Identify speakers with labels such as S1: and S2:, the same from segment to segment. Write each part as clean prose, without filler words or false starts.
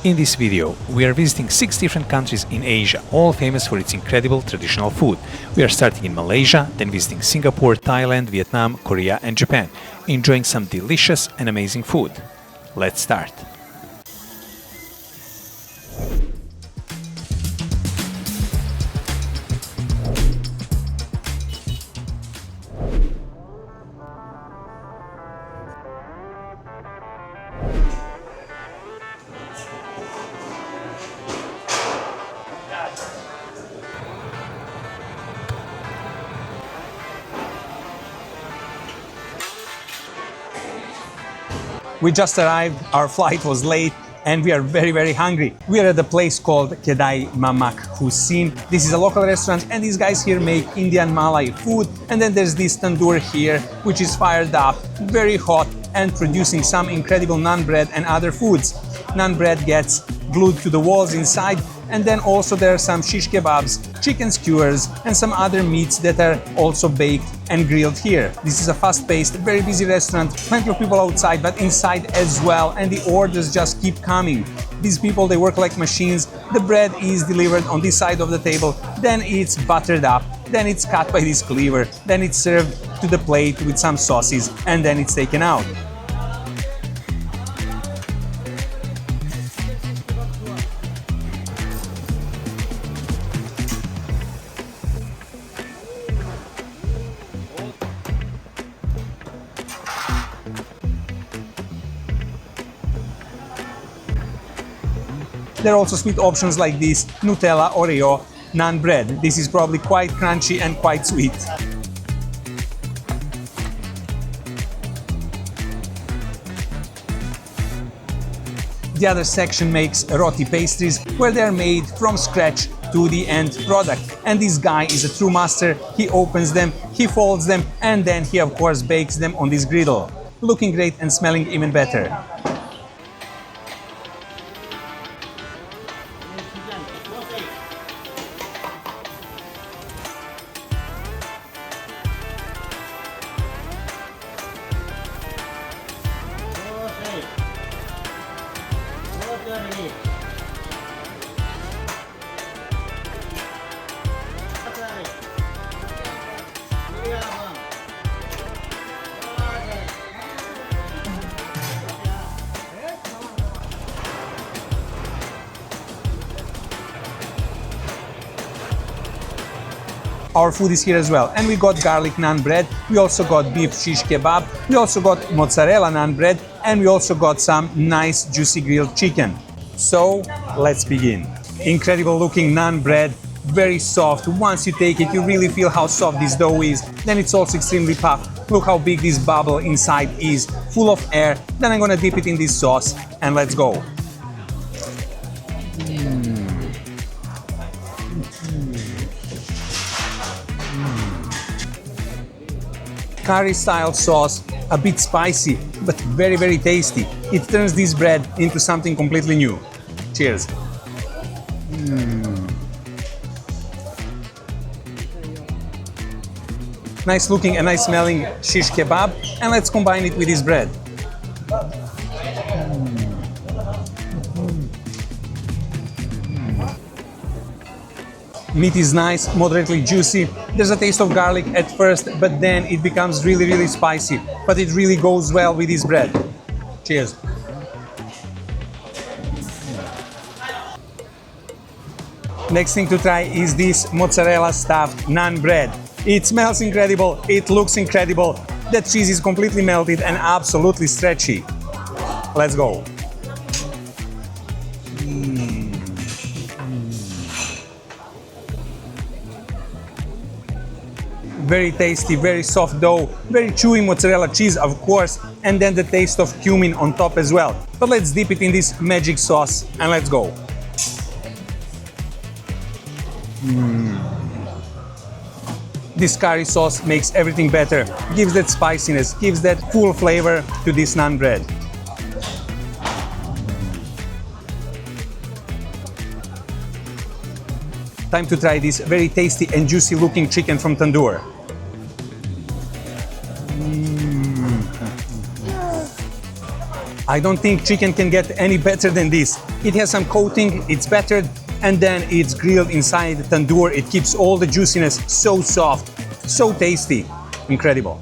S1: In this video, we are visiting 6 different countries in Asia, all famous for its incredible traditional food. We are starting in Malaysia, then visiting Singapore, Thailand, Vietnam, Korea and Japan, enjoying some delicious and amazing food. Let's start! We just arrived, our flight was late, and we are very hungry. We are at a place called Kedai Mamak Cuisine. This is a local restaurant and these guys here make Indian Malay food. And then there's this tandoor here, which is fired up, very hot and producing some incredible naan bread and other foods. Naan bread gets glued to the walls inside, and then also there are some shish kebabs, chicken skewers and some other meats that are also baked and grilled here. This is a fast-paced, very busy restaurant, plenty of people outside but inside as well, and the orders just keep coming. These people, they work like machines. The bread is delivered on this side of the table, then it's buttered up, then it's cut by this cleaver, then it's served to the plate with some sauces, and then it's taken out. There are also sweet options like this Nutella Oreo naan bread. This is probably quite crunchy and quite sweet. The other section makes roti pastries, where they are made from scratch to the end product. And this guy is a true master. He opens them, he folds them, and then he of course bakes them on this griddle. Looking great and smelling even better. Our food is here as well, and we got garlic naan bread, we also got beef shish kebab, we also got mozzarella naan bread, and we also got some nice juicy grilled chicken. So let's begin. Incredible looking naan bread, very soft. Once you take it, you really feel how soft this dough is. Then it's also extremely puffed. Look how big this bubble inside is, full of air. Then I'm gonna dip it in this sauce and let's go. Curry style sauce, a bit spicy, but very tasty. It turns this bread into something completely new. Cheers. Nice looking and nice smelling shish kebab, and let's combine it with this bread. Meat is nice, moderately juicy. There's a taste of garlic at first, but then it becomes really spicy. But it really goes well with this bread. Cheers. Next thing to try is this mozzarella stuffed naan bread. It smells incredible, it looks incredible. The cheese is completely melted and absolutely stretchy. Let's go. Very tasty, very soft dough, very chewy mozzarella cheese, of course, and then the taste of cumin on top as well. But let's dip it in this magic sauce and let's go. This curry sauce makes everything better, gives that spiciness, gives that full flavor to this naan bread. Time to try this very tasty and juicy looking chicken from tandoor. I don't think chicken can get any better than this. It has some coating, it's battered, and then it's grilled inside the tandoor. It keeps all the juiciness so soft, so tasty. Incredible.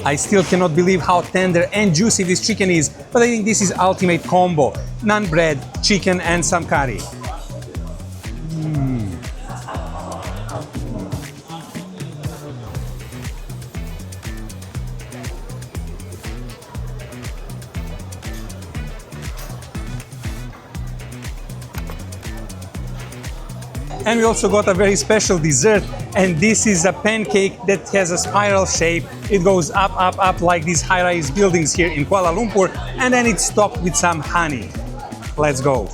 S1: I still cannot believe how tender and juicy this chicken is, but I think this is ultimate combo. Naan bread, chicken and some curry. And we also got a very special dessert, and this is a pancake that has a spiral shape. It goes up, up, up like these high-rise buildings here in Kuala Lumpur, and then it's topped with some honey. Let's go.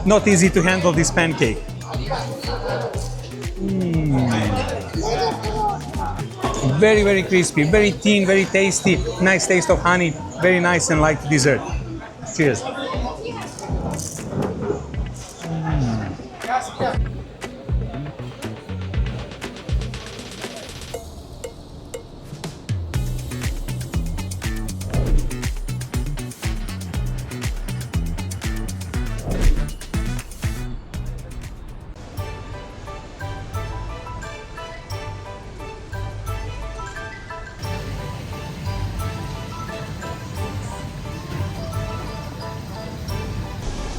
S1: Not easy to handle this pancake. Very, very crispy, very thin, very tasty. Nice taste of honey, very nice and light dessert. Cheers.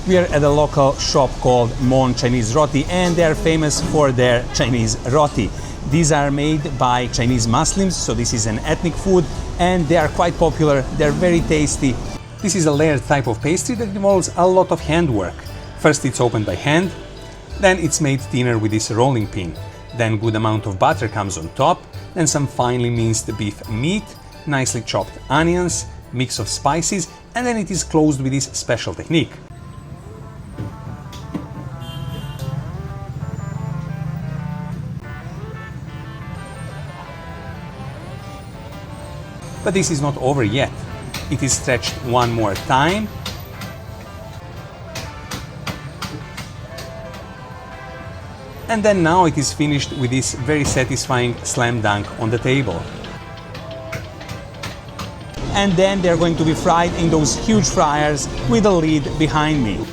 S1: We are at a local shop called Mon Chinese Roti, and they are famous for their Chinese roti. These are made by Chinese Muslims, so this is an ethnic food, and they are quite popular. They're very tasty. This is a layered type of pastry that involves a lot of handwork. First it's opened by hand, then it's made thinner with this rolling pin. Then good amount of butter comes on top, then some finely minced beef meat, nicely chopped onions, mix of spices, and then it is closed with this special technique. But this is not over yet. It is stretched one more time. And then now it is finished with this very satisfying slam dunk on the table. And then they're going to be fried in those huge fryers with a lid behind me.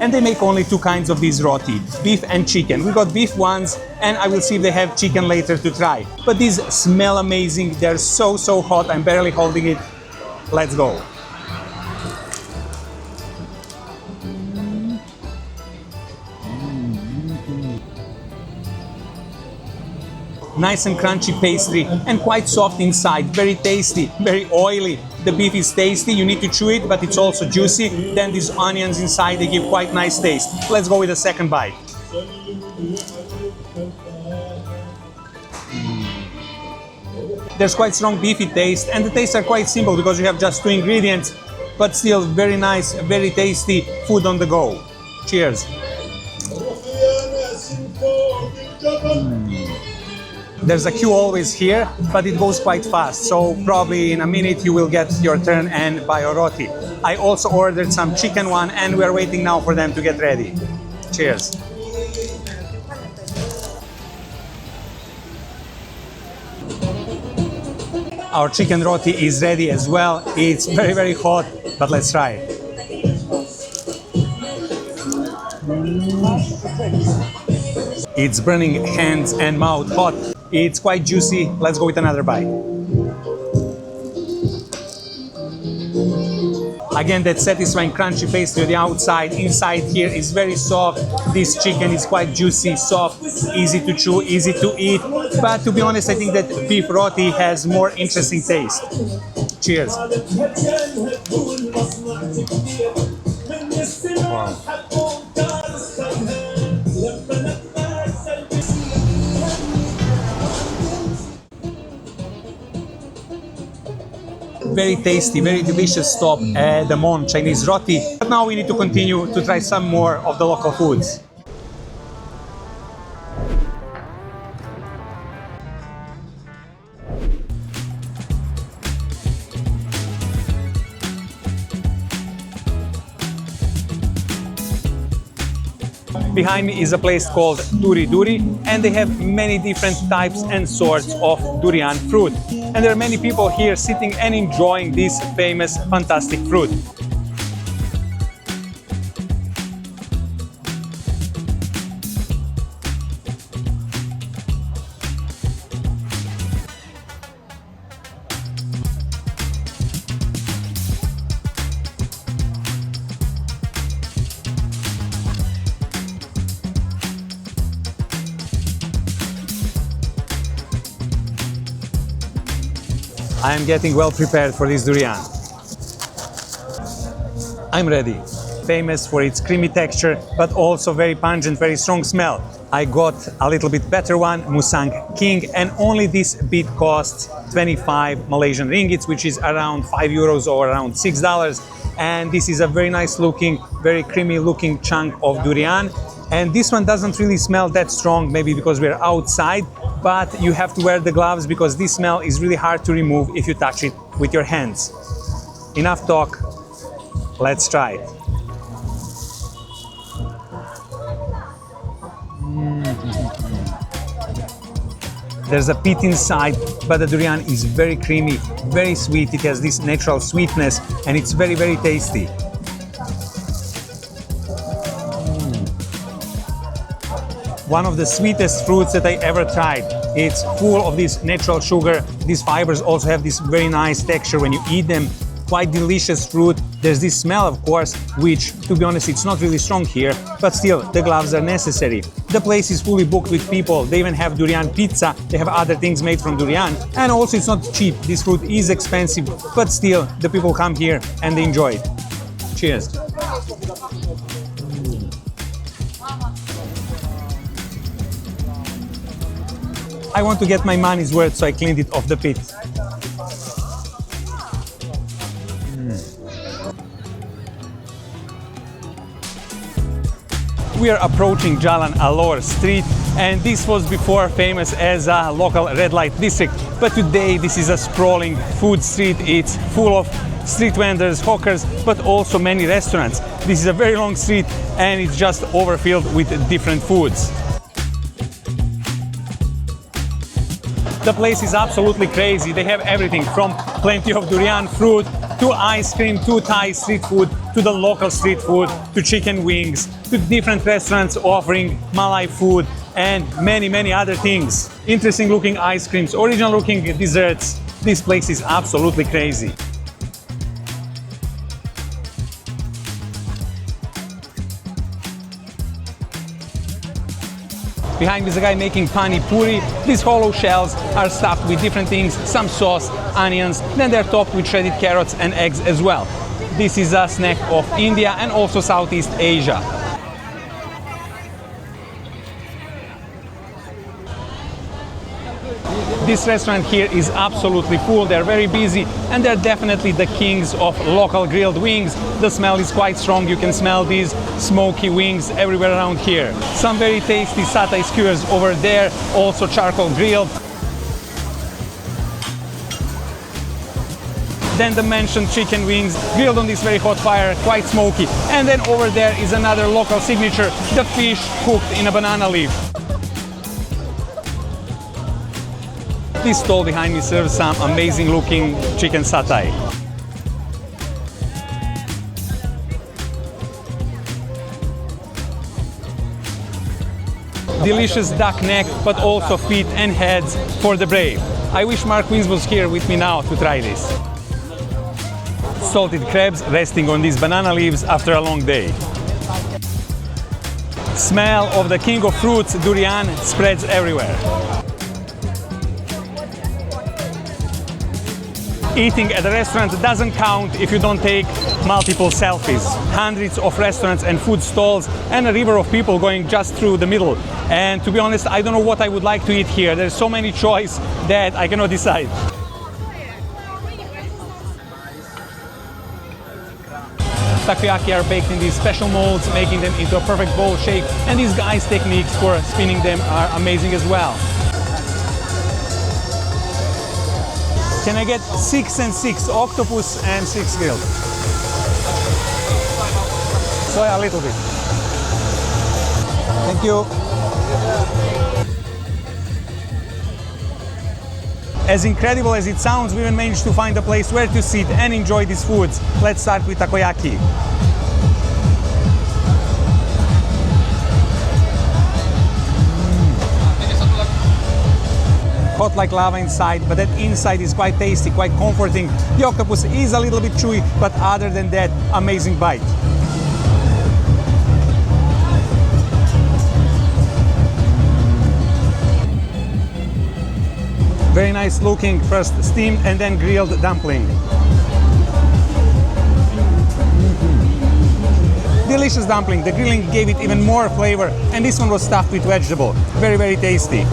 S1: And they make only two kinds of these roti, beef and chicken. We got beef ones, and I will see if they have chicken later to try. But these smell amazing. They're so, so hot. I'm barely holding it. Let's go. Nice and crunchy pastry and quite soft inside, very tasty, very oily. The beef is tasty, you need to chew it, but it's also juicy. Then these onions inside, they give quite nice taste. Let's go with the second bite. There's quite strong beefy taste, and the tastes are quite simple because you have just two ingredients, but still very nice, very tasty food on the go. Cheers. There's a queue always here, but it goes quite fast, so probably in a minute you will get your turn and buy a roti. I also ordered some chicken one, and we're waiting now for them to get ready. Cheers. Our chicken roti is ready as well. It's very, very hot, but let's try it. It's burning hands and mouth hot. It's quite juicy. Let's go with another bite. Again, that satisfying crunchy pastry on the outside. Inside here is very soft. This chicken is quite juicy, soft, easy to chew, easy to eat. But to be honest, I think that beef roti has more interesting taste. Cheers. Wow. very tasty, very delicious stop at the Mon Chinese roti. But now we need to continue to try some more of the local foods. Behind me is a place called Duri Duri, and they have many different types and sorts of durian fruit. And there are many people here sitting and enjoying this famous, fantastic fruit. I am getting well prepared for this durian. I'm ready. Famous for its creamy texture, but also very pungent, very strong smell. I got a little bit better one, Musang King, and only this bit costs 25 Malaysian ringgits, which is around 5 euros or around $6. And this is a very nice looking, very creamy looking chunk of durian. And this one doesn't really smell that strong, maybe because we're outside, but you have to wear the gloves because this smell is really hard to remove if you touch it with your hands. Enough talk, let's try it. There's a pit inside, but the durian is very creamy, very sweet. It has this natural sweetness and it's very, very tasty. One of the sweetest fruits that I ever tried. It's full of this natural sugar. These fibers also have this very nice texture when you eat them. Quite delicious fruit. There's this smell, of course, which, to be honest, it's not really strong here, but still, the gloves are necessary. The place is fully booked with people. They even have durian pizza. They have other things made from durian. And also, it's not cheap. This fruit is expensive, but still, the people come here and they enjoy it. Cheers. I want to get my money's worth, so I cleaned it off the pit. We are approaching Jalan Alor Street, and this was before famous as a local red light district. But today this is a sprawling food street. It's full of street vendors, hawkers, but also many restaurants. This is a very long street and it's just overfilled with different foods. The place is absolutely crazy. They have everything from plenty of durian fruit to ice cream, to Thai street food, to the local street food, to chicken wings, to different restaurants offering Malay food and many, many other things. Interesting looking ice creams, original looking desserts. This place is absolutely crazy. Behind me is a guy making pani puri. These hollow shells are stuffed with different things, some sauce, onions, then they're topped with shredded carrots and eggs as well. This is a snack of India and also Southeast Asia. This restaurant here is absolutely full. They're very busy and they're definitely the kings of local grilled wings. The smell is quite strong. You can smell these smoky wings everywhere around here. Some very tasty satay skewers over there, also charcoal grilled. Then the mentioned chicken wings grilled on this very hot fire, quite smoky. And then over there is another local signature, the fish cooked in a banana leaf. This stall behind me serves some amazing looking chicken satay. Delicious duck neck, but also feet and heads for the brave. I wish Mark Wins was here with me now to try this. Salted crabs resting on these banana leaves after a long day. Smell of the king of fruits, durian, spreads everywhere. Eating at a restaurant doesn't count if you don't take multiple selfies. Hundreds of restaurants and food stalls and a river of people going just through the middle. And to be honest, I don't know what I would like to eat here. There's so many choices that I cannot decide. takoyaki are baked in these special molds, making them into a perfect bowl shape. And these guys' techniques for spinning them are amazing as well. Can I get 6 and 6 octopus and 6 grilled? Soy a little bit. Thank you. As incredible as it sounds, we even managed to find a place where to sit and enjoy these foods. Let's start with takoyaki. Hot like lava inside, but that inside is quite tasty, quite comforting. The octopus is a little bit chewy, but other than that, amazing bite. Very nice looking, first steamed and then grilled dumpling. Delicious dumpling, the grilling gave it even more flavor, and this one was stuffed with vegetable. Very, very tasty.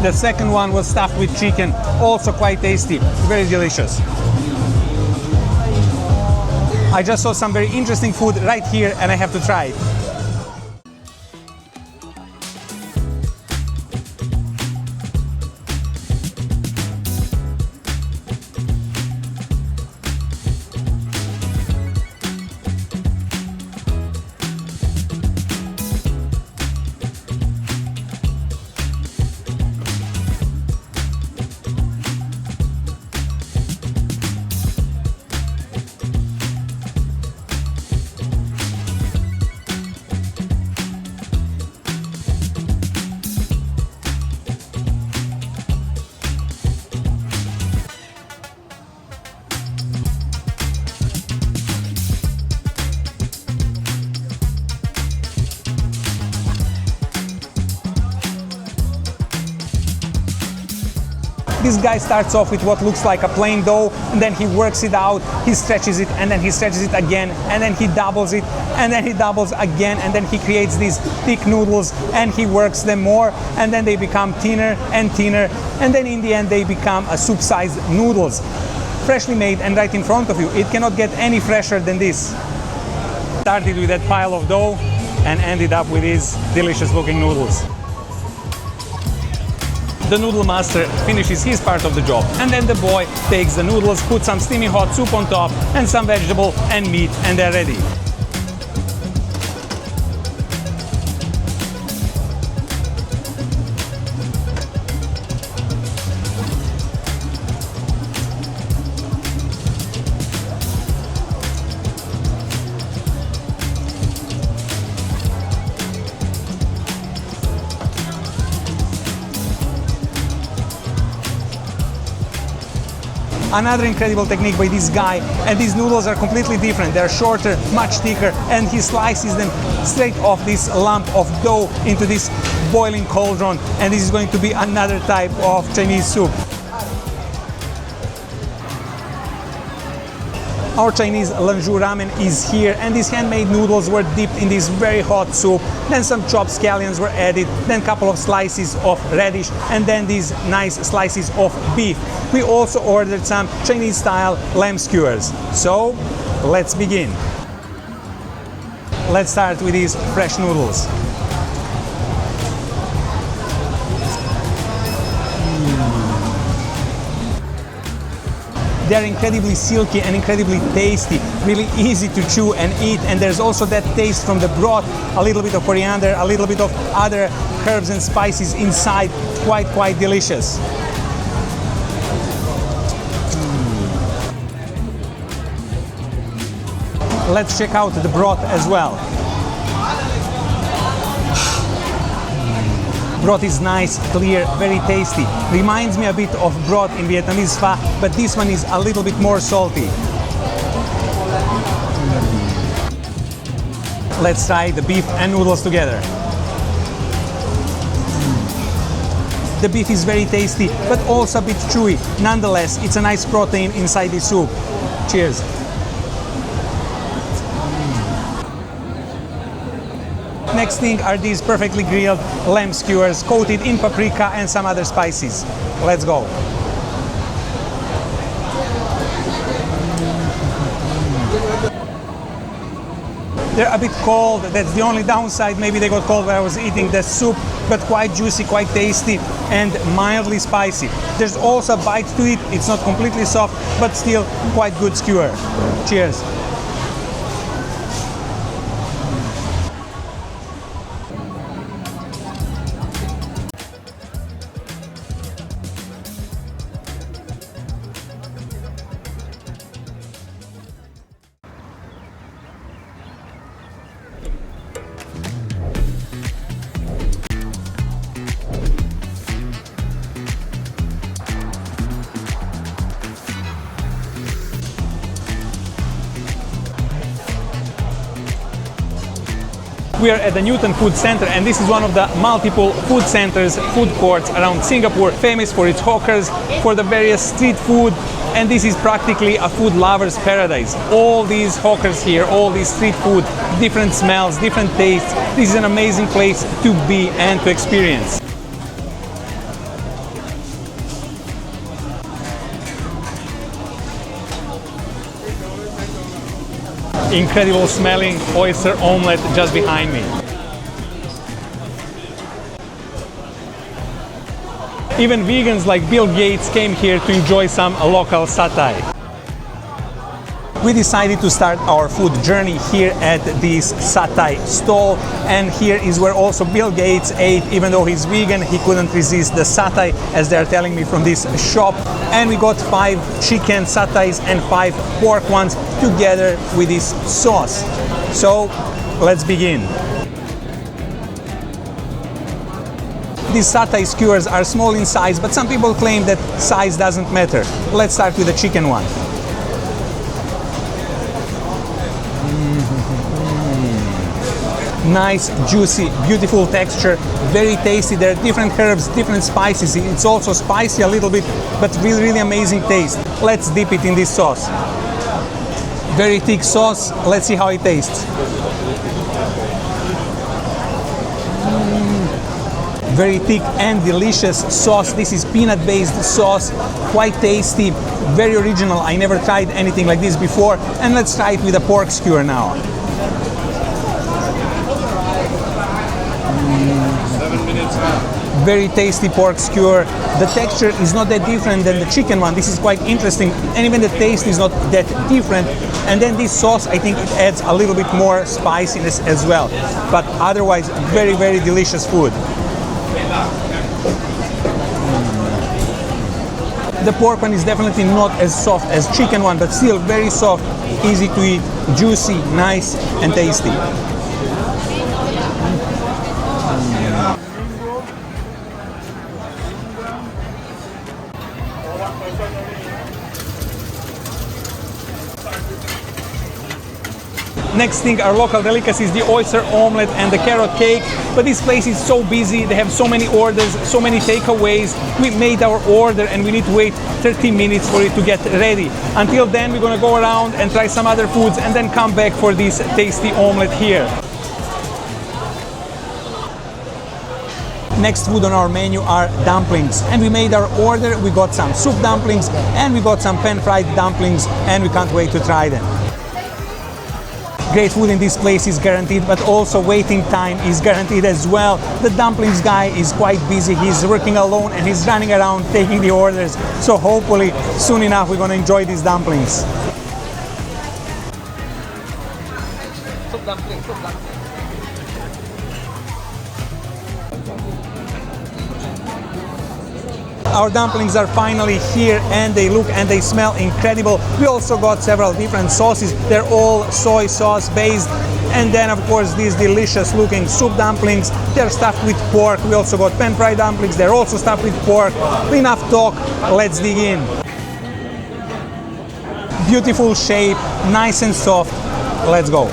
S1: The second one was stuffed with chicken, also quite tasty, very delicious. I just saw some very interesting food right here and I have to try it. This guy starts off with what looks like a plain dough, and then he works it out, he stretches it, and then he stretches it again, and then he doubles it, and then he doubles again, and then he creates these thick noodles, and he works them more, and then they become thinner and thinner, and then in the end they become a soup-sized noodles. Freshly made and right in front of you. It cannot get any fresher than this. Started with that pile of dough and ended up with these delicious looking noodles. The noodle master finishes his part of the job, and then the boy takes the noodles, puts some steaming hot soup on top, and some vegetable and meat, and they're ready. Another incredible technique by this guy, and these noodles are completely different. They're shorter, much thicker, and he slices them straight off this lump of dough into this boiling cauldron, and this is going to be another type of Chinese soup. Our Chinese Lanzhou ramen is here, and these handmade noodles were dipped in this very hot soup. Then some chopped scallions were added, then a couple of slices of radish, and then these nice slices of beef. We also ordered some Chinese-style lamb skewers. So, let's begin. Let's start with these fresh noodles. They're incredibly silky and incredibly tasty, really easy to chew and eat, and there's also that taste from the broth, a little bit of coriander, a little bit of other herbs and spices inside, quite delicious. Let's check out the broth as well. Broth is nice, clear, very tasty. Reminds me a bit of broth in Vietnamese pho, but this one is a little bit more salty. Let's try the beef and noodles together. The beef is very tasty, but also a bit chewy. Nonetheless, it's a nice protein inside the soup. Cheers. Next thing are these perfectly grilled lamb skewers coated in paprika and some other spices. Let's go. They're a bit cold. That's the only downside. Maybe they got cold when I was eating the soup, but quite juicy, quite tasty, and mildly spicy. There's also a bite to it. It's not completely soft, but still quite good skewer. Cheers. We are at the Newton Food Center, and this is one of the multiple food centers, food courts around Singapore, famous for its hawkers, for the various street food, and this is practically a food lover's paradise. All these hawkers here, all these street food, different smells, different tastes. This is an amazing place to be and to experience. Incredible smelling oyster omelette just behind me. Even vegans like Bill Gates came here to enjoy some local satay. We decided to start our food journey here at this satay stall, and here is where also Bill Gates ate. Even though he's vegan, he couldn't resist the satay, as they're telling me from this shop. And we got 5 chicken satays and 5 pork ones together with this sauce. So let's begin. These satay skewers are small in size, but some people claim that size doesn't matter. Let's start with the chicken one. Nice, juicy, beautiful texture, very tasty. There are different herbs, different spices. It's also spicy a little bit, but really, really amazing taste. Let's dip it in this sauce. Very thick sauce. Let's see how it tastes. Very thick and delicious sauce. This is peanut-based sauce, quite tasty, very original. I never tried anything like this before. And let's try it with a pork skewer now.
S2: 7 minutes.
S1: Very tasty pork skewer. The texture is not that different than the chicken one. This is quite interesting, and even the taste is not that different. And then this sauce, I think it adds a little bit more spiciness as well. But otherwise, very, very delicious food. The pork one is definitely not as soft as chicken one, but still very soft, easy to eat, juicy, nice, and tasty. Next thing, our local delicacies, the oyster omelette and the carrot cake. But this place is so busy, they have so many orders, so many takeaways. We made our order and we need to wait 30 minutes for it to get ready. Until then, we're gonna go around and try some other foods and then come back for this tasty omelette here. Next food on our menu are dumplings, and we made our order. We got some soup dumplings and we got some pan-fried dumplings, and we can't wait to try them. Great food in this place is guaranteed, but also waiting time is guaranteed as well. The dumplings guy is quite busy. He's working alone and he's running around taking the orders. So hopefully soon enough we're going to enjoy these dumplings.
S2: Soup dumpling, soup dumpling.
S1: Our dumplings are finally here, and they look and they smell incredible. We also got several different sauces. They're all soy sauce based. And then of course these delicious looking soup dumplings. They're stuffed with pork. We also got pan-fried dumplings. They're also stuffed with pork. Enough talk, let's dig in. Beautiful shape, nice and soft. Let's go.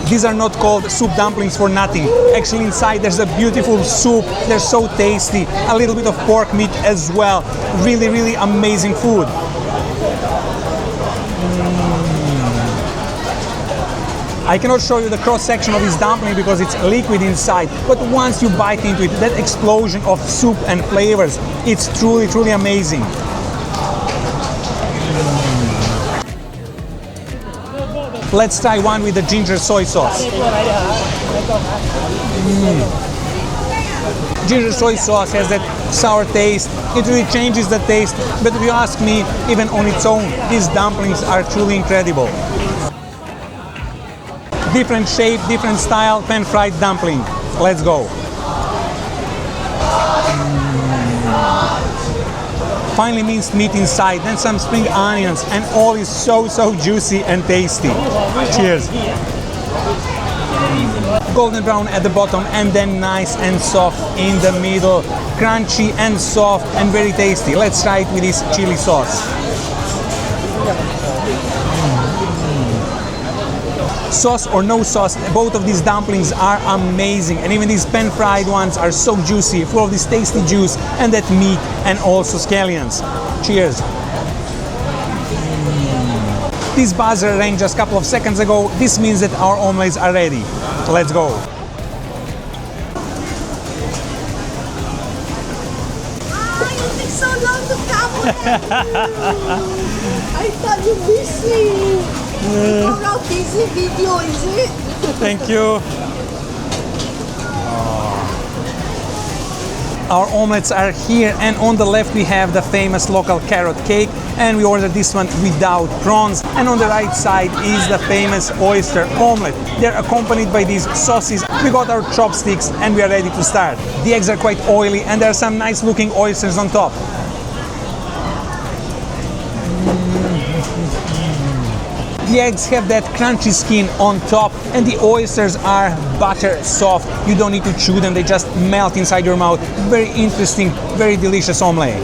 S1: These are not called soup dumplings for nothing. Actually inside there's a beautiful soup. They're so tasty. A little bit of pork meat as well. Really, really amazing food. I cannot show you the cross section of this dumpling because it's liquid inside. But once you bite into it, that explosion of soup and flavors, it's truly, truly amazing. Let's try one with the ginger soy sauce. Ginger soy sauce has that sour taste. It really changes the taste, but if you ask me, even on its own, these dumplings are truly incredible. Different shape, different style, pan-fried dumpling. Let's go. Finely minced meat inside, then some spring onions, and all is so juicy and tasty. Cheers. Golden brown at the bottom and then nice and soft in the middle. Crunchy and soft and very tasty. Let's try it with this chili sauce. Sauce or no sauce, both of these dumplings are amazing, and even these pan-fried ones are so juicy, full of this tasty juice and that meat and also scallions. Cheers. This buzzer rang just a couple of seconds ago. This means that our omelets are ready. Let's go.
S3: You take so long to come. I thought you missed me. Go around busy video, is it?
S1: Thank you. Our omelets are here, and on the left we have the famous local carrot cake, and we ordered this one without prawns. And on the right side is the famous oyster omelet. They're accompanied by these sauces. We got our chopsticks and we are ready to start. The eggs are quite oily and there are some nice looking oysters on top. The eggs have that crunchy skin on top, and the oysters are butter soft. You don't need to chew them, they just melt inside your mouth. Very interesting, very delicious omelette.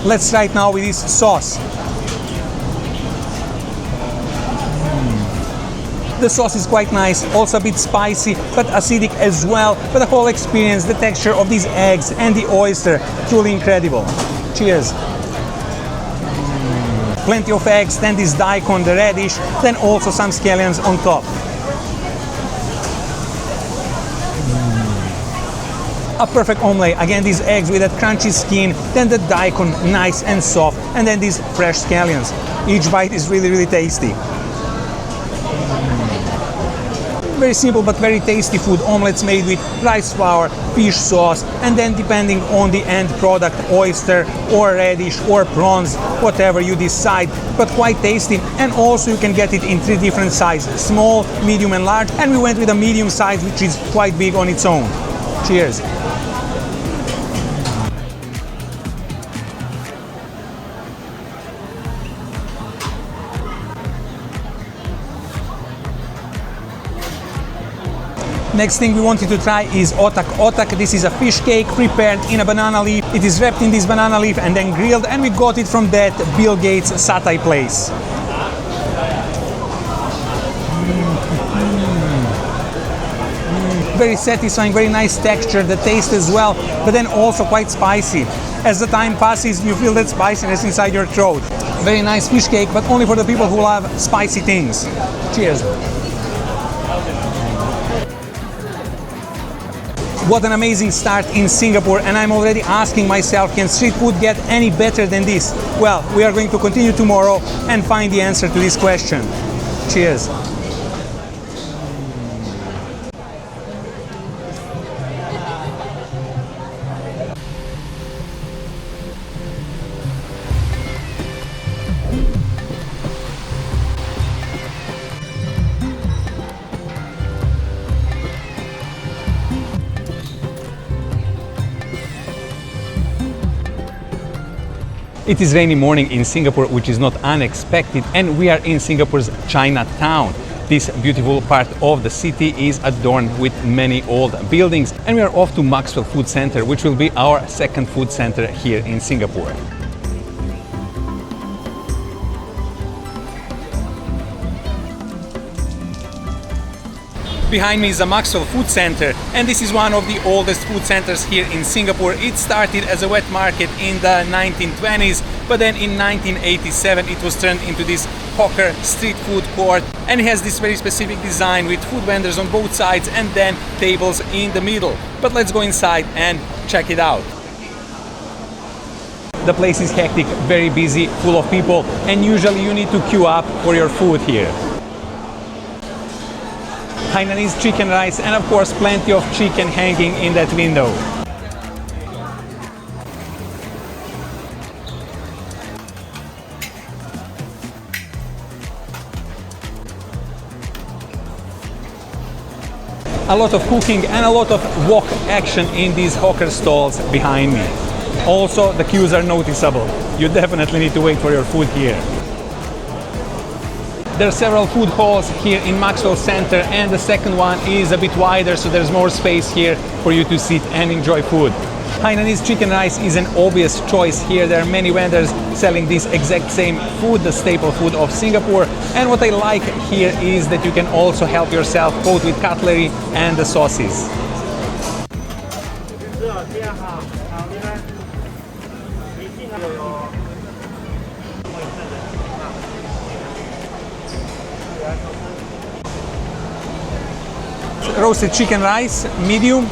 S1: Let's try it now with this sauce. The sauce is quite nice, also a bit spicy, but acidic as well. But the whole experience, the texture of these eggs and the oyster, truly incredible. Cheers. Plenty of eggs, then this daikon, the radish, then also some scallions on top. A perfect omelette. Again, these eggs with that crunchy skin, then the daikon, nice and soft, and then these fresh scallions. Each bite is really tasty. Very simple but very tasty food. Omelets made with rice flour, fish sauce, and then depending on the end product, oyster or radish or prawns, whatever you decide, but quite tasty. And also you can get it in 3 different sizes, small, medium and large, and we went with a medium size, which is quite big on its own. Cheers. Next thing we wanted to try is otak. Otak, this is a fish cake prepared in a banana leaf. It is wrapped in this banana leaf and then grilled, and we got it from that Bill Gates satay place. Very satisfying, very nice texture, the taste as well, but then also quite spicy. As the time passes, you feel that spiciness inside your throat. Very nice fish cake, but only for the people who love spicy things. Cheers. What an amazing start in Singapore, and I'm already asking myself, can street food get any better than this? Well, we are going to continue tomorrow and find the answer to this question. Cheers. It is rainy morning in Singapore, which is not unexpected, and we are in Singapore's Chinatown. This beautiful part of the city is adorned with many old buildings, and we are off to Maxwell Food Center, which will be our second food center here in Singapore. Behind me is the Maxwell Food Center, and this is one of the oldest food centers here in Singapore. It started as a wet market in the 1920s, but then in 1987 it was turned into this hawker street food court, and it has this very specific design with food vendors on both sides and then tables in the middle. But let's go inside and check it out. The place is hectic, very busy, full of people, and usually you need to queue up for your food here. Hainanese chicken rice, and of course plenty of chicken hanging in that window. A lot of cooking and a lot of wok action in these hawker stalls behind me. Also, the queues are noticeable. You definitely need to wait for your food here. There are several food halls here in Maxwell Center, and the second one is a bit wider, so there's more space here for you to sit and enjoy food. Hainanese chicken rice is an obvious choice here. There are many vendors selling this exact same food, the staple food of Singapore. And what I like here is that you can also help yourself both with cutlery and the sauces. Roasted chicken rice, medium,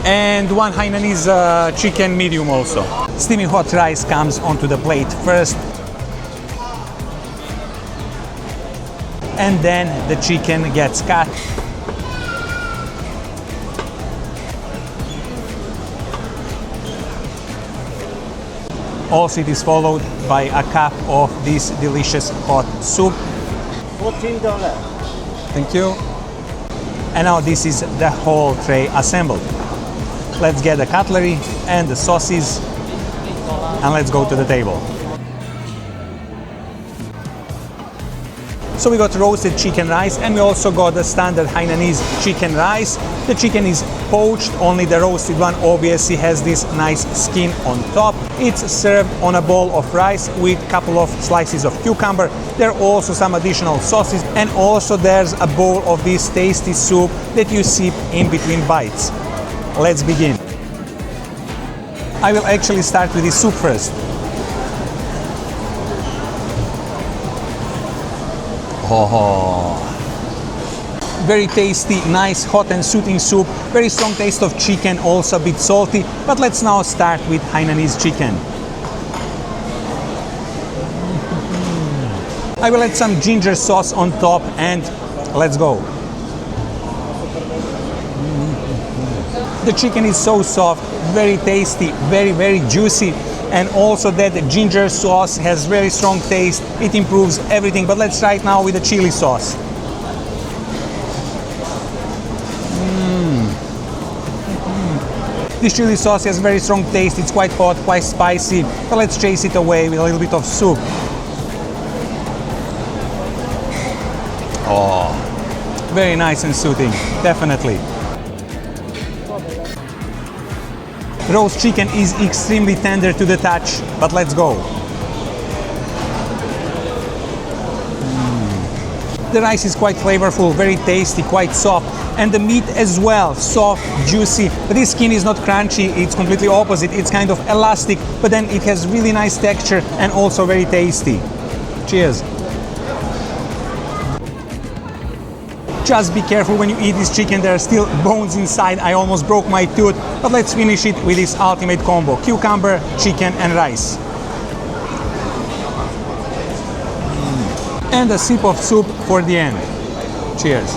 S1: and one Hainanese chicken, medium also. Steaming hot rice comes onto the plate first, and then the chicken gets cut. Also, it is followed by a cup of this delicious hot soup.
S4: $14.
S1: Thank you. And now this is the whole tray assembled. Let's get the cutlery and the sauces, and let's go to the table. So we got roasted chicken rice, and we also got the standard Hainanese chicken rice. The chicken is poached, only the roasted one obviously has this nice skin on top. It's served on a bowl of rice with a couple of slices of cucumber. There are also some additional sauces, and also there's a bowl of this tasty soup that you sip in between bites. Let's begin. I will actually start with the soup first. Oh, very tasty, nice, hot and soothing soup. Very strong taste of chicken, also a bit salty. But let's now start with Hainanese chicken. I will add some ginger sauce on top, and let's go. The chicken is so soft, very tasty, very juicy. And also that ginger sauce has very strong taste. It improves everything. But let's try it now with the chili sauce. This chili sauce has very strong taste. It's quite hot, quite spicy. But let's chase it away with a little bit of soup. Oh, very nice and soothing, definitely. Roast chicken is extremely tender to the touch, but let's go. The rice is quite flavorful, very tasty, quite soft, and the meat as well, soft, juicy. But this skin is not crunchy, it's completely opposite. It's kind of elastic, but then it has really nice texture and also very tasty. Cheers. Just be careful when you eat this chicken, there are still bones inside. I almost broke my tooth, but let's finish it with this ultimate combo: cucumber, chicken and rice. And a sip of soup for the end. Cheers.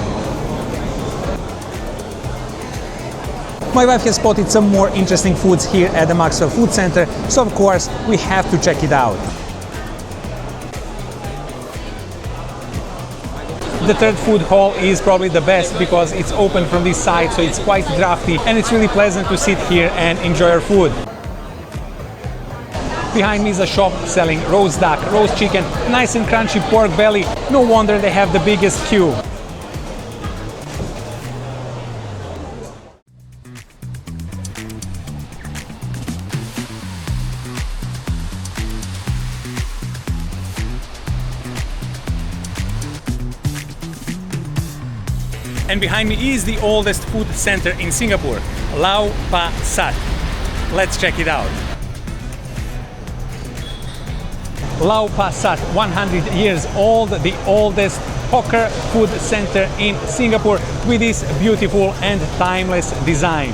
S1: My wife has spotted some more interesting foods here at the Maxwell Food Center, so of course we have to check it out. The third food hall is probably the best because it's open from this side, so it's quite drafty and it's really pleasant to sit here and enjoy our food. Behind me is a shop selling roast duck, roast chicken, nice and crunchy pork belly. No wonder they have the biggest queue. And behind me is the oldest food center in Singapore, Lau Pa Sat. Let's check it out. Lau Pa Sat, 100 years old, the oldest hawker food center in Singapore with this beautiful and timeless design.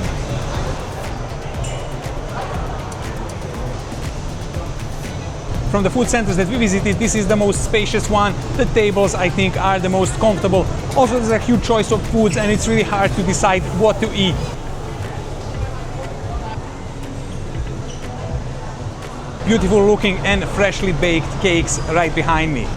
S1: from the food centers that we visited, this is the most spacious one. The tables, I think, are the most comfortable. Also, there's a huge choice of foods and it's really hard to decide what to eat. Beautiful looking and freshly baked cakes right behind me.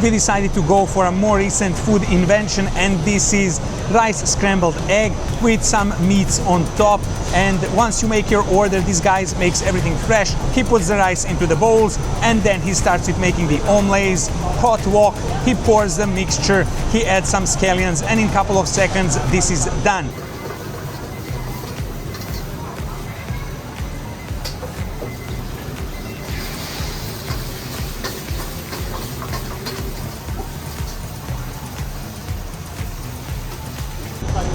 S1: We decided to go for a more recent food invention, and this is rice scrambled egg with some meats on top. And once you make your order, this guy makes everything fresh. He puts the rice into the bowls and then he starts with making the omelettes, hot wok. He pours the mixture, he adds some scallions, and in a couple of seconds this is done.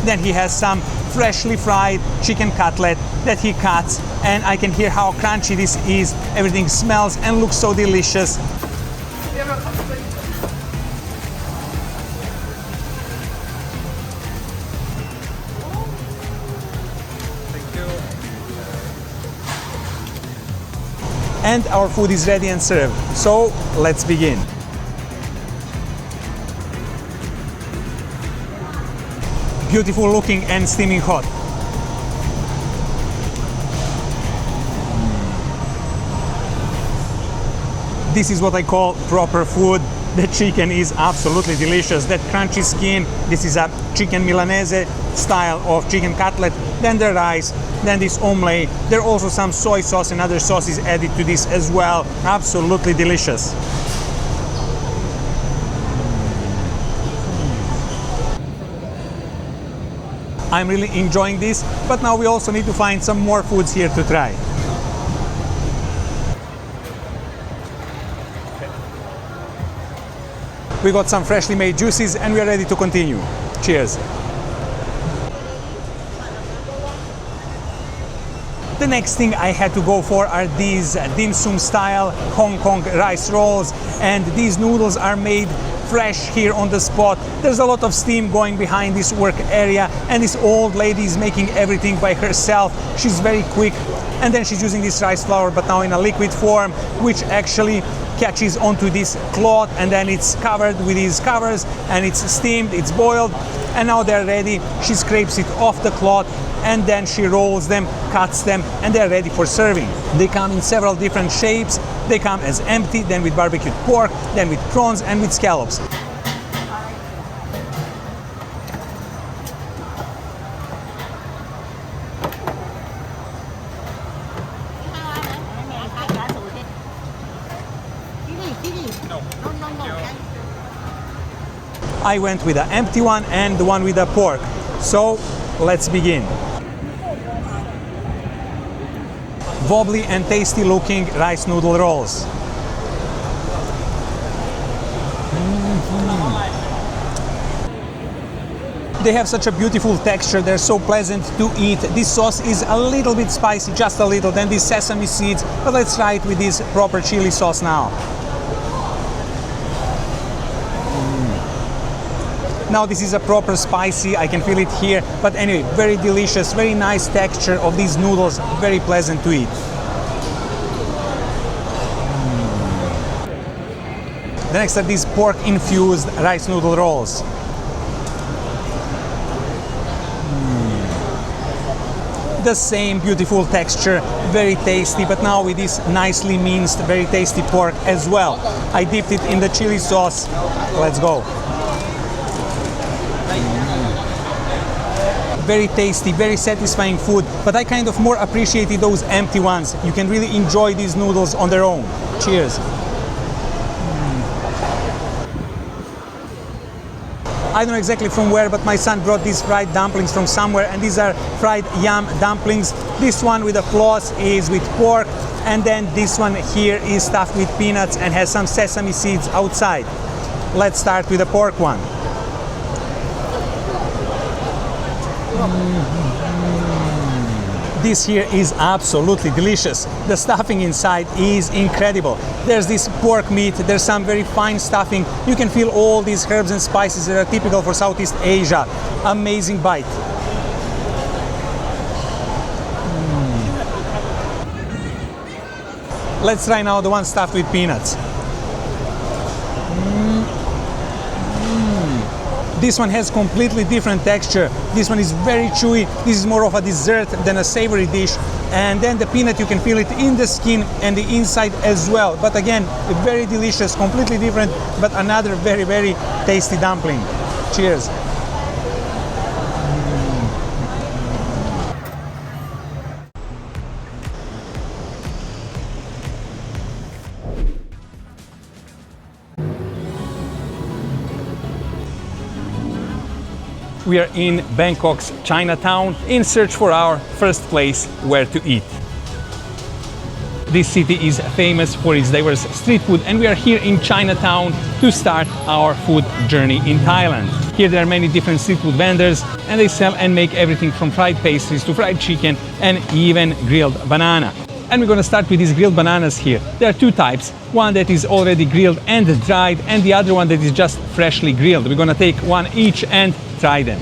S1: Then he has some freshly fried chicken cutlet that he cuts, and I can hear how crunchy this is. Everything smells and looks so delicious. And our food is ready and served. So let's begin. Beautiful looking and steaming hot. This is what I call proper food. The chicken is absolutely delicious. That crunchy skin, this is a chicken Milanese style of chicken cutlet. Then the rice, then this omelette. There are also some soy sauce and other sauces added to this as well. Absolutely delicious. I'm really enjoying this, but now we also need to find some more foods here to try. We got some freshly made juices and we are ready to continue. Cheers. The next thing I had to go for are these dim sum style Hong Kong rice rolls, and these noodles are made fresh here on the spot. There's a lot of steam going behind this work area, and this old lady is making everything by herself. She's very quick, and then she's using this rice flour, but now in a liquid form, which actually catches onto this cloth, and then it's covered with these covers, and it's steamed, it's boiled, and now they're ready. She scrapes it off the cloth, and then she rolls them, cuts them, and they're ready for serving. They come in several different shapes. They come as empty, then with barbecued pork, then with prawns, and with scallops. I went with the empty one and the one with the pork. So let's begin. Wobbly and tasty looking rice noodle rolls. They have such a beautiful texture, they're so pleasant to eat. This sauce is a little bit spicy, just a little, then these sesame seeds, but let's try it with this proper chili sauce now. Now this is a proper spicy, I can feel it here, but anyway, very delicious, very nice texture of these noodles, very pleasant to eat. The next are these pork infused rice noodle rolls. The same beautiful texture, very tasty, but now with this nicely minced, very tasty pork as well. I dipped it in the chili sauce. Let's go. Very tasty, very satisfying food, but I kind of more appreciated those empty ones. You can really enjoy these noodles on their own. Cheers. I don't know exactly from where, but my son brought these fried dumplings from somewhere, and these are fried yam dumplings. This one with the floss is with pork, and then this one here is stuffed with peanuts and has some sesame seeds outside. Let's start with the pork one. This here is absolutely delicious. The stuffing inside is incredible. There's this pork meat, there's some very fine stuffing. You can feel all these herbs and spices that are typical for Southeast Asia. Amazing bite. Let's try now the one stuffed with peanuts. This one has completely different texture. This one is very chewy. This is more of a dessert than a savory dish. And then the peanut, you can feel it in the skin and the inside as well. But again, very delicious, completely different, but another very, very tasty dumpling. Cheers. We are in Bangkok's Chinatown in search for our first place where to eat. This city is famous for its diverse street food, and we are here in Chinatown to start our food journey in Thailand. Here there are many different street food vendors, and they sell and make everything from fried pastries to fried chicken and even grilled banana. And we're gonna start with these grilled bananas here. There are two types, one that is already grilled and dried, and the other one that is just freshly grilled. We're gonna take one each and try them.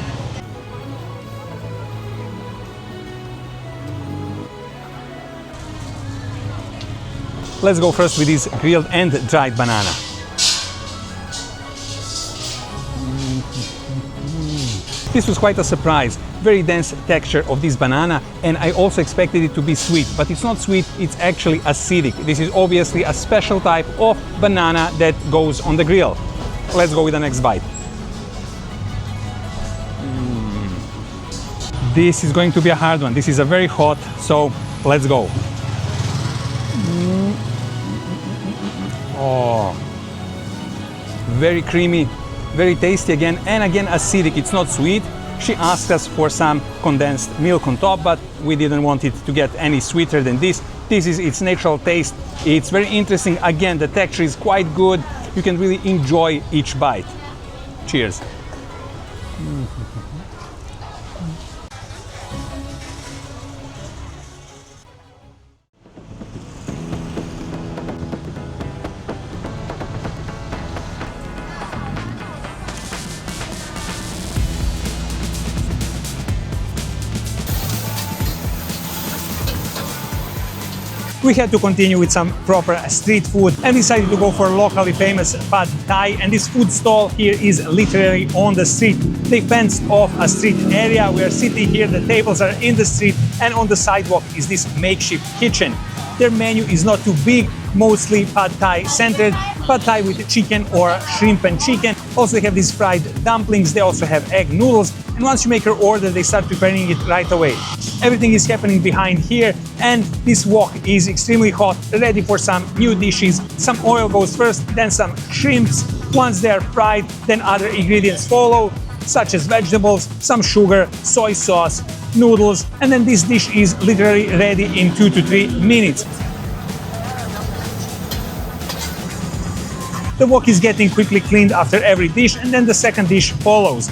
S1: Let's go first with this grilled and dried banana. This was quite a surprise. Very dense texture of this banana, and I also expected it to be sweet, but it's not sweet, it's actually acidic. This is obviously a special type of banana that goes on the grill. Let's go with the next bite. This is going to be a hard one. This is a very hot, so let's go. Oh, very creamy, very tasty again, and again acidic. It's not sweet. She asked us for some condensed milk on top, but we didn't want it to get any sweeter than this. This is its natural taste. It's very interesting. Again, the texture is quite good. You can really enjoy each bite. Cheers. We had to continue with some proper street food and decided to go for locally famous pad thai, and this food stall here is literally on the street. They fenced off a street area. We are sitting here, the tables are in the street, and on the sidewalk is this makeshift kitchen. Their menu is not too big, mostly pad thai centered, pad thai with chicken or shrimp and chicken. Also they have these fried dumplings, they also have egg noodles, and once you make your order they start preparing it right away. Everything is happening behind here, and this wok is extremely hot, ready for some new dishes. Some oil goes first, then some shrimps. Once they are fried, then other ingredients follow, such as vegetables, some sugar, soy sauce, noodles, and then this dish is literally ready in 2 to 3 minutes. The wok is getting quickly cleaned after every dish, and then the second dish follows.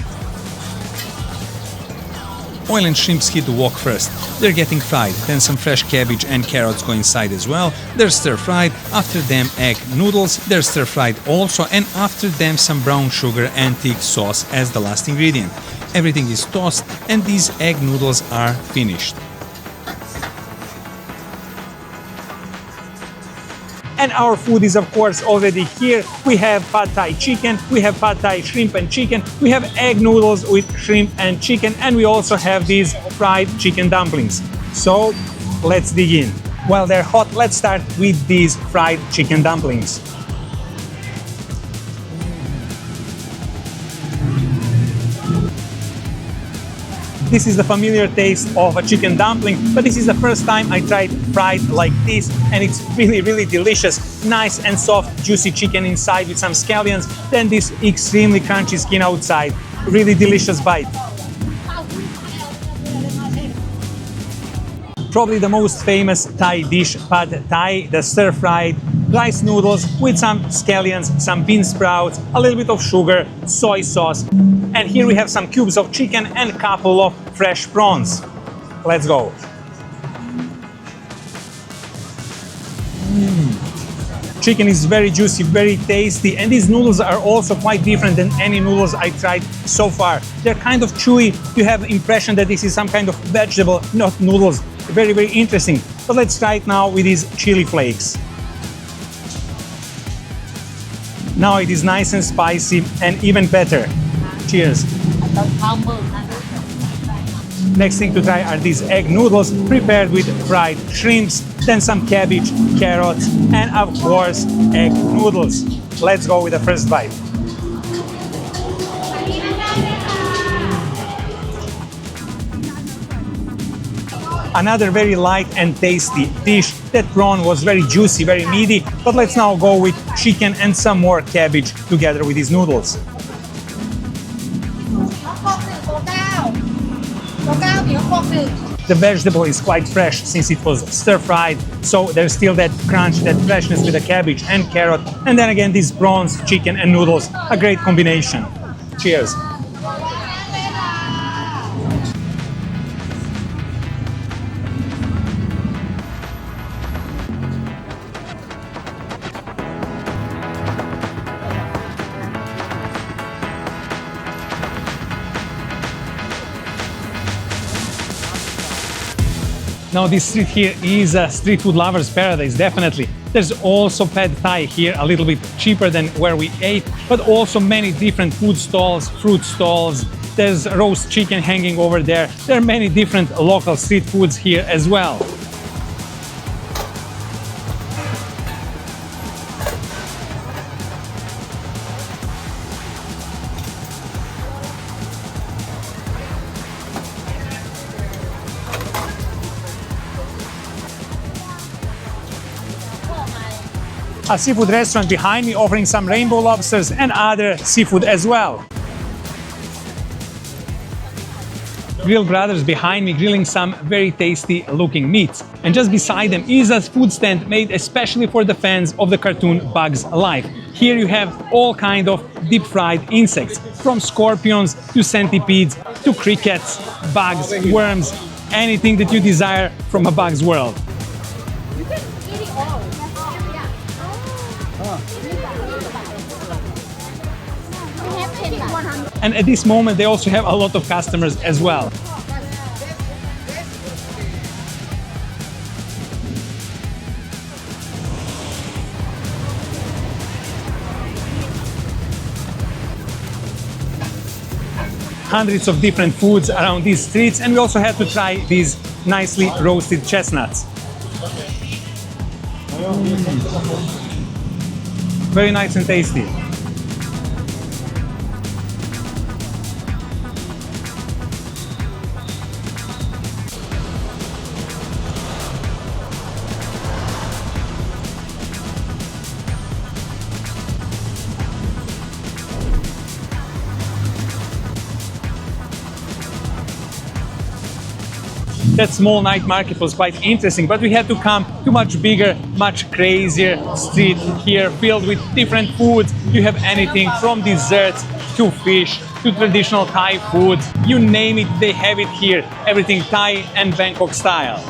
S1: Oil and shrimps hit the wok first. They're getting fried, then some fresh cabbage and carrots go inside as well. They're stir-fried, after them egg noodles, they're stir-fried also, and after them some brown sugar and thick sauce as the last ingredient. Everything is tossed, and these egg noodles are finished. And our food is of course already here. We have pad thai chicken, we have pad thai shrimp and chicken, we have egg noodles with shrimp and chicken, and we also have these fried chicken dumplings. So let's dig in. While they're hot, let's start with these fried chicken dumplings. This is the familiar taste of a chicken dumpling, but this is the first time I tried fried like this, and it's really, really delicious. Nice and soft, juicy chicken inside with some scallions, then this extremely crunchy skin outside. Really delicious bite. Probably the most famous Thai dish, pad thai, the stir-fried rice noodles with some scallions, some bean sprouts, a little bit of sugar, soy sauce. And here we have some cubes of chicken and a couple of fresh prawns. Let's go. Chicken is very juicy, very tasty, and these noodles are also quite different than any noodles I tried so far. They're kind of chewy. You have the impression that this is some kind of vegetable, not noodles. Very, very interesting. But let's try it now with these chili flakes. Now it is nice and spicy and even better. Cheers. Next thing to try are these egg noodles prepared with fried shrimps, then some cabbage, carrots, and of course, egg noodles. Let's go with the first bite. Another very light and tasty dish. That prawn was very juicy, very meaty, but let's now go with chicken and some more cabbage together with these noodles. The vegetable is quite fresh since it was stir-fried, so there's still that crunch, that freshness with the cabbage and carrot, and then again these prawns, chicken and noodles, a great combination. Cheers! Now this street here is a street food lover's paradise, definitely. There's also pad thai here, a little bit cheaper than where we ate, but also many different food stalls, fruit stalls. There's roast chicken hanging over there. There are many different local street foods here as well. A seafood restaurant behind me offering some rainbow lobsters and other seafood as well. Grill Brothers behind me grilling some very tasty looking meats. And just beside them is a food stand made especially for the fans of the cartoon Bugs Life. Here you have all kind of deep fried insects, from scorpions to centipedes to crickets, bugs, worms, anything that you desire from a bug's world. And at this moment they also have a lot of customers as well. Hundreds of different foods around these streets, and we also had to try these nicely roasted chestnuts. Very nice and tasty. That small night market was quite interesting, but we had to come to much bigger, much crazier street here filled with different foods. You have anything from desserts to fish to traditional Thai food. You name it, they have it here. Everything Thai and Bangkok style.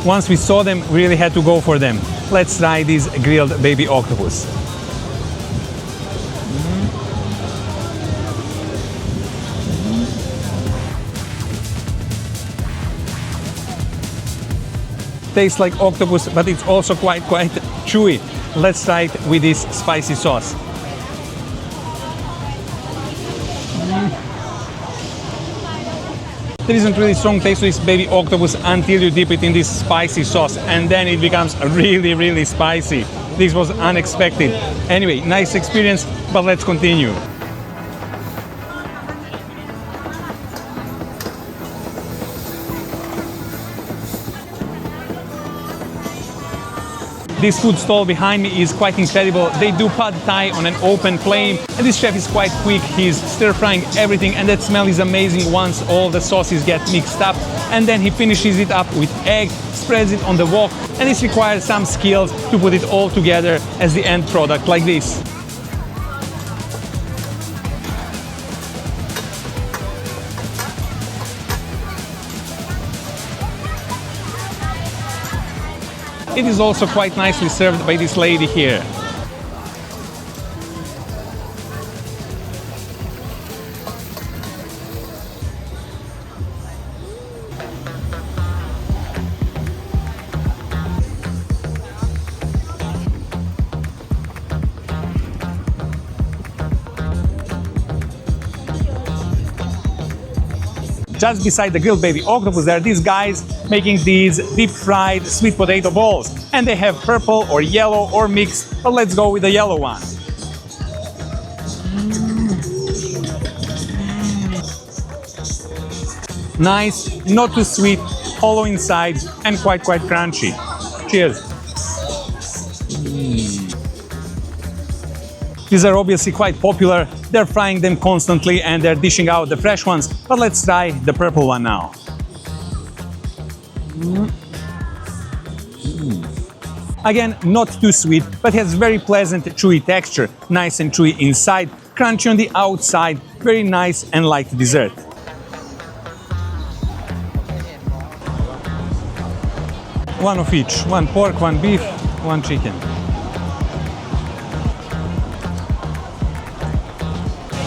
S1: Once we saw them, we really had to go for them. Let's try this grilled baby octopus. Tastes like octopus, but it's also quite chewy. Let's try it with this spicy sauce. There isn't really strong taste to this baby octopus until you dip it in this spicy sauce, and then it becomes really spicy. This was unexpected. Anyway, nice experience, but let's continue. This food stall behind me is quite incredible. They do pad thai on an open flame, and this chef is quite quick. He's stir-frying everything, and that smell is amazing once all the sauces get mixed up. And then he finishes it up with egg, spreads it on the wok, and this requires some skills to put it all together as the end product like this. it is also quite nicely served by this lady here. Just beside the grilled baby octopus, there are these guys making these deep-fried sweet potato balls. And they have purple or yellow or mixed, but let's go with the yellow one. Nice, not too sweet, hollow inside, and quite crunchy. Cheers. These are obviously quite popular. They're frying them constantly and they're dishing out the fresh ones. But let's try the purple one now. Again, not too sweet, but has very pleasant chewy texture. Nice and chewy inside, crunchy on the outside, very nice and light dessert. One of each, one pork, one beef, one chicken.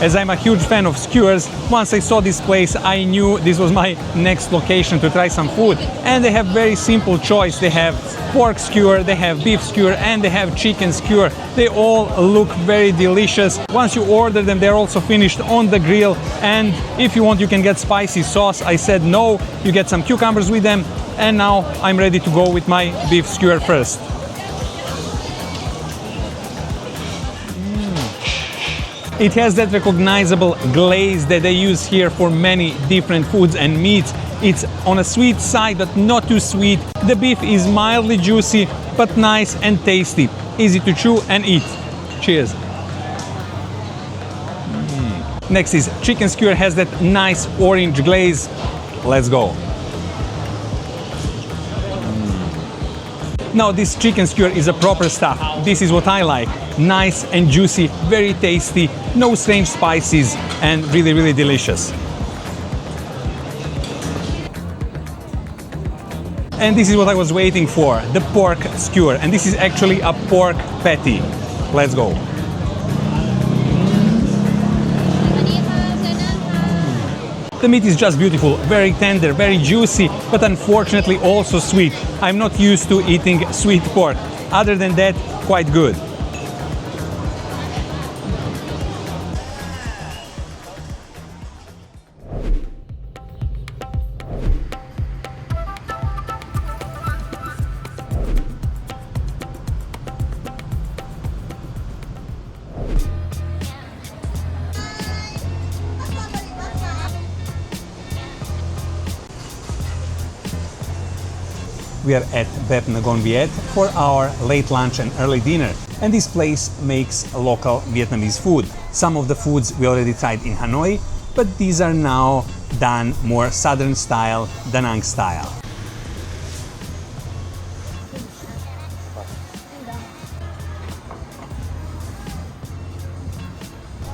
S1: As I'm a huge fan of skewers, once I saw this place, I knew this was my next location to try some food. And they have very simple choice. They have pork skewer, they have beef skewer, and they have chicken skewer. They all look very delicious. Once you order them, they're also finished on the grill. And if you want, you can get spicy sauce. I said no, you get some cucumbers with them. And now I'm ready to go with my beef skewer first. It has that recognizable glaze that they use here for many different foods and meats. It's on a sweet side, but not too sweet. The beef is mildly juicy, but nice and tasty. Easy to chew and eat. Cheers. Next is chicken skewer, has that nice orange glaze. Let's go. Now this chicken skewer is a proper stuff. This is what I like. Nice and juicy, very tasty, no strange spices, and really delicious. And this is what I was waiting for, the pork skewer. And this is actually a pork patty. Let's go. The meat is just beautiful, very tender, very juicy, but unfortunately also sweet. I'm not used to eating sweet pork. Other than that, quite good. We are at Bep Nagon Viet for our late lunch and early dinner. And this place makes local Vietnamese food. Some of the foods we already tried in Hanoi, but these are now done more southern style, Da Nang style.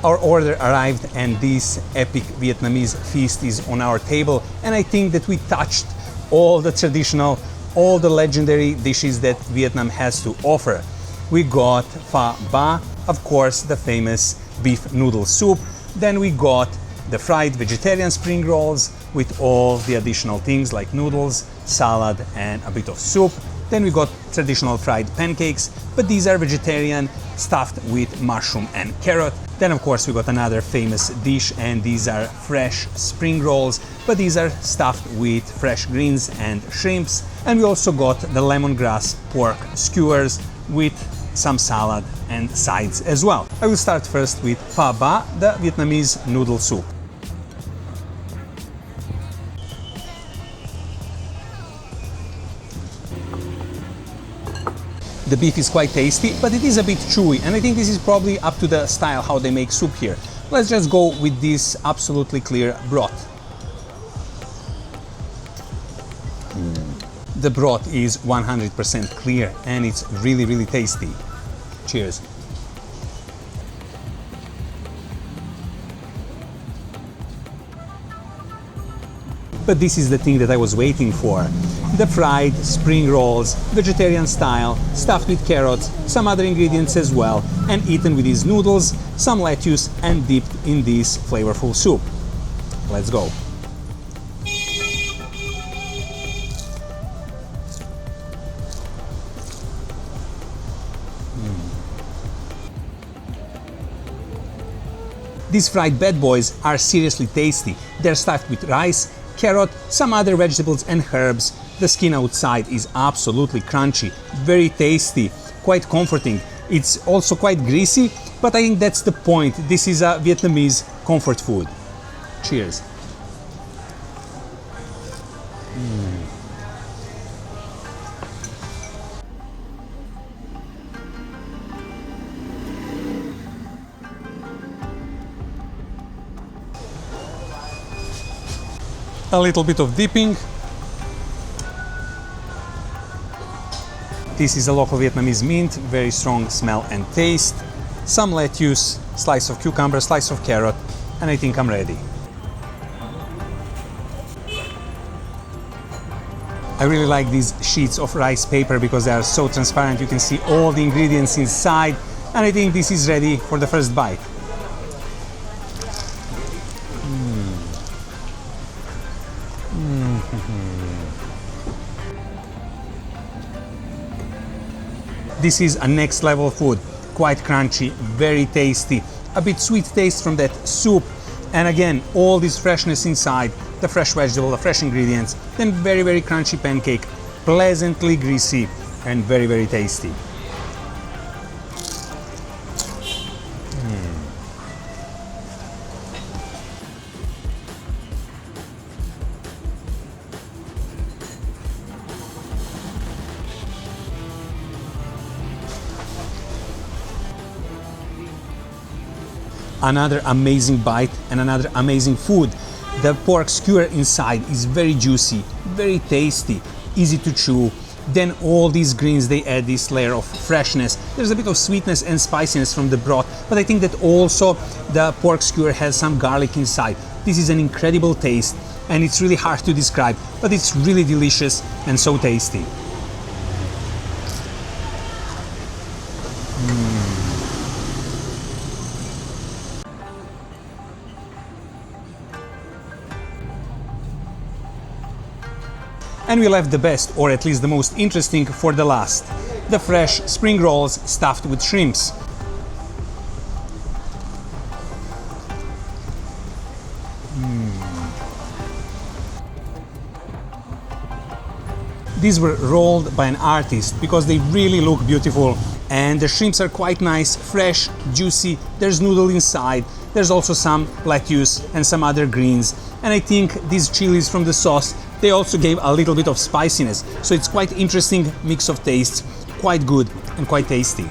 S1: Our order arrived and this epic Vietnamese feast is on our table, and I think that we touched all the traditional, all the legendary dishes that Vietnam has to offer. We got pho ba, of course the famous beef noodle soup. Then we got the fried vegetarian spring rolls with all the additional things like noodles, salad and a bit of soup. Then we got traditional fried pancakes, but these are vegetarian, stuffed with mushroom and carrot. Then of course we got another famous dish, and these are fresh spring rolls, but these are stuffed with fresh greens and shrimps. And we also got the lemongrass pork skewers with some salad and sides as well. I will start first with pho ba, the Vietnamese noodle soup. The beef is quite tasty, but it is a bit chewy, and I think this is probably up to the style how they make soup here. Let's just go with this absolutely clear broth. The broth is 100% clear and it's really tasty. Cheers. but this is the thing that I was waiting for. The fried spring rolls, vegetarian style, stuffed with carrots, some other ingredients as well, and eaten with these noodles, some lettuce, and dipped in this flavorful soup. Let's go. These fried bad boys are seriously tasty. They're stuffed with rice, carrot, some other vegetables and herbs. The skin outside is absolutely crunchy, very tasty, quite comforting. It's also quite greasy, but I think that's the point. This is a Vietnamese comfort food. Cheers. A little bit of dipping. This is a local Vietnamese mint, very strong smell and taste. Some lettuce, slice of cucumber, slice of carrot, and I think I'm ready. I really like these sheets of rice paper because they are so transparent. You can see all the ingredients inside, and I think this is ready for the first bite. This is a next level food, quite crunchy, very tasty, a bit sweet taste from that soup, and again, all this freshness inside, the fresh vegetable, the fresh ingredients, then very, very crunchy pancake, pleasantly greasy, and very, very tasty. Another amazing bite and another amazing food. The pork skewer inside is very juicy, very tasty, easy to chew. Then all these greens, they add this layer of freshness. There's a bit of sweetness and spiciness from the broth, but I think that also the pork skewer has some garlic inside. This is an incredible taste, and it's really hard to describe, but it's really delicious and so tasty. And we left the best, or at least the most interesting, for the last. The fresh spring rolls stuffed with shrimps. These were rolled by an artist because they really look beautiful, and the shrimps are quite nice, fresh, juicy. There's noodle inside. There's also some lettuce and some other greens. And I think these chilies from the sauce, they also gave a little bit of spiciness. So it's quite interesting mix of tastes, quite good and quite tasty.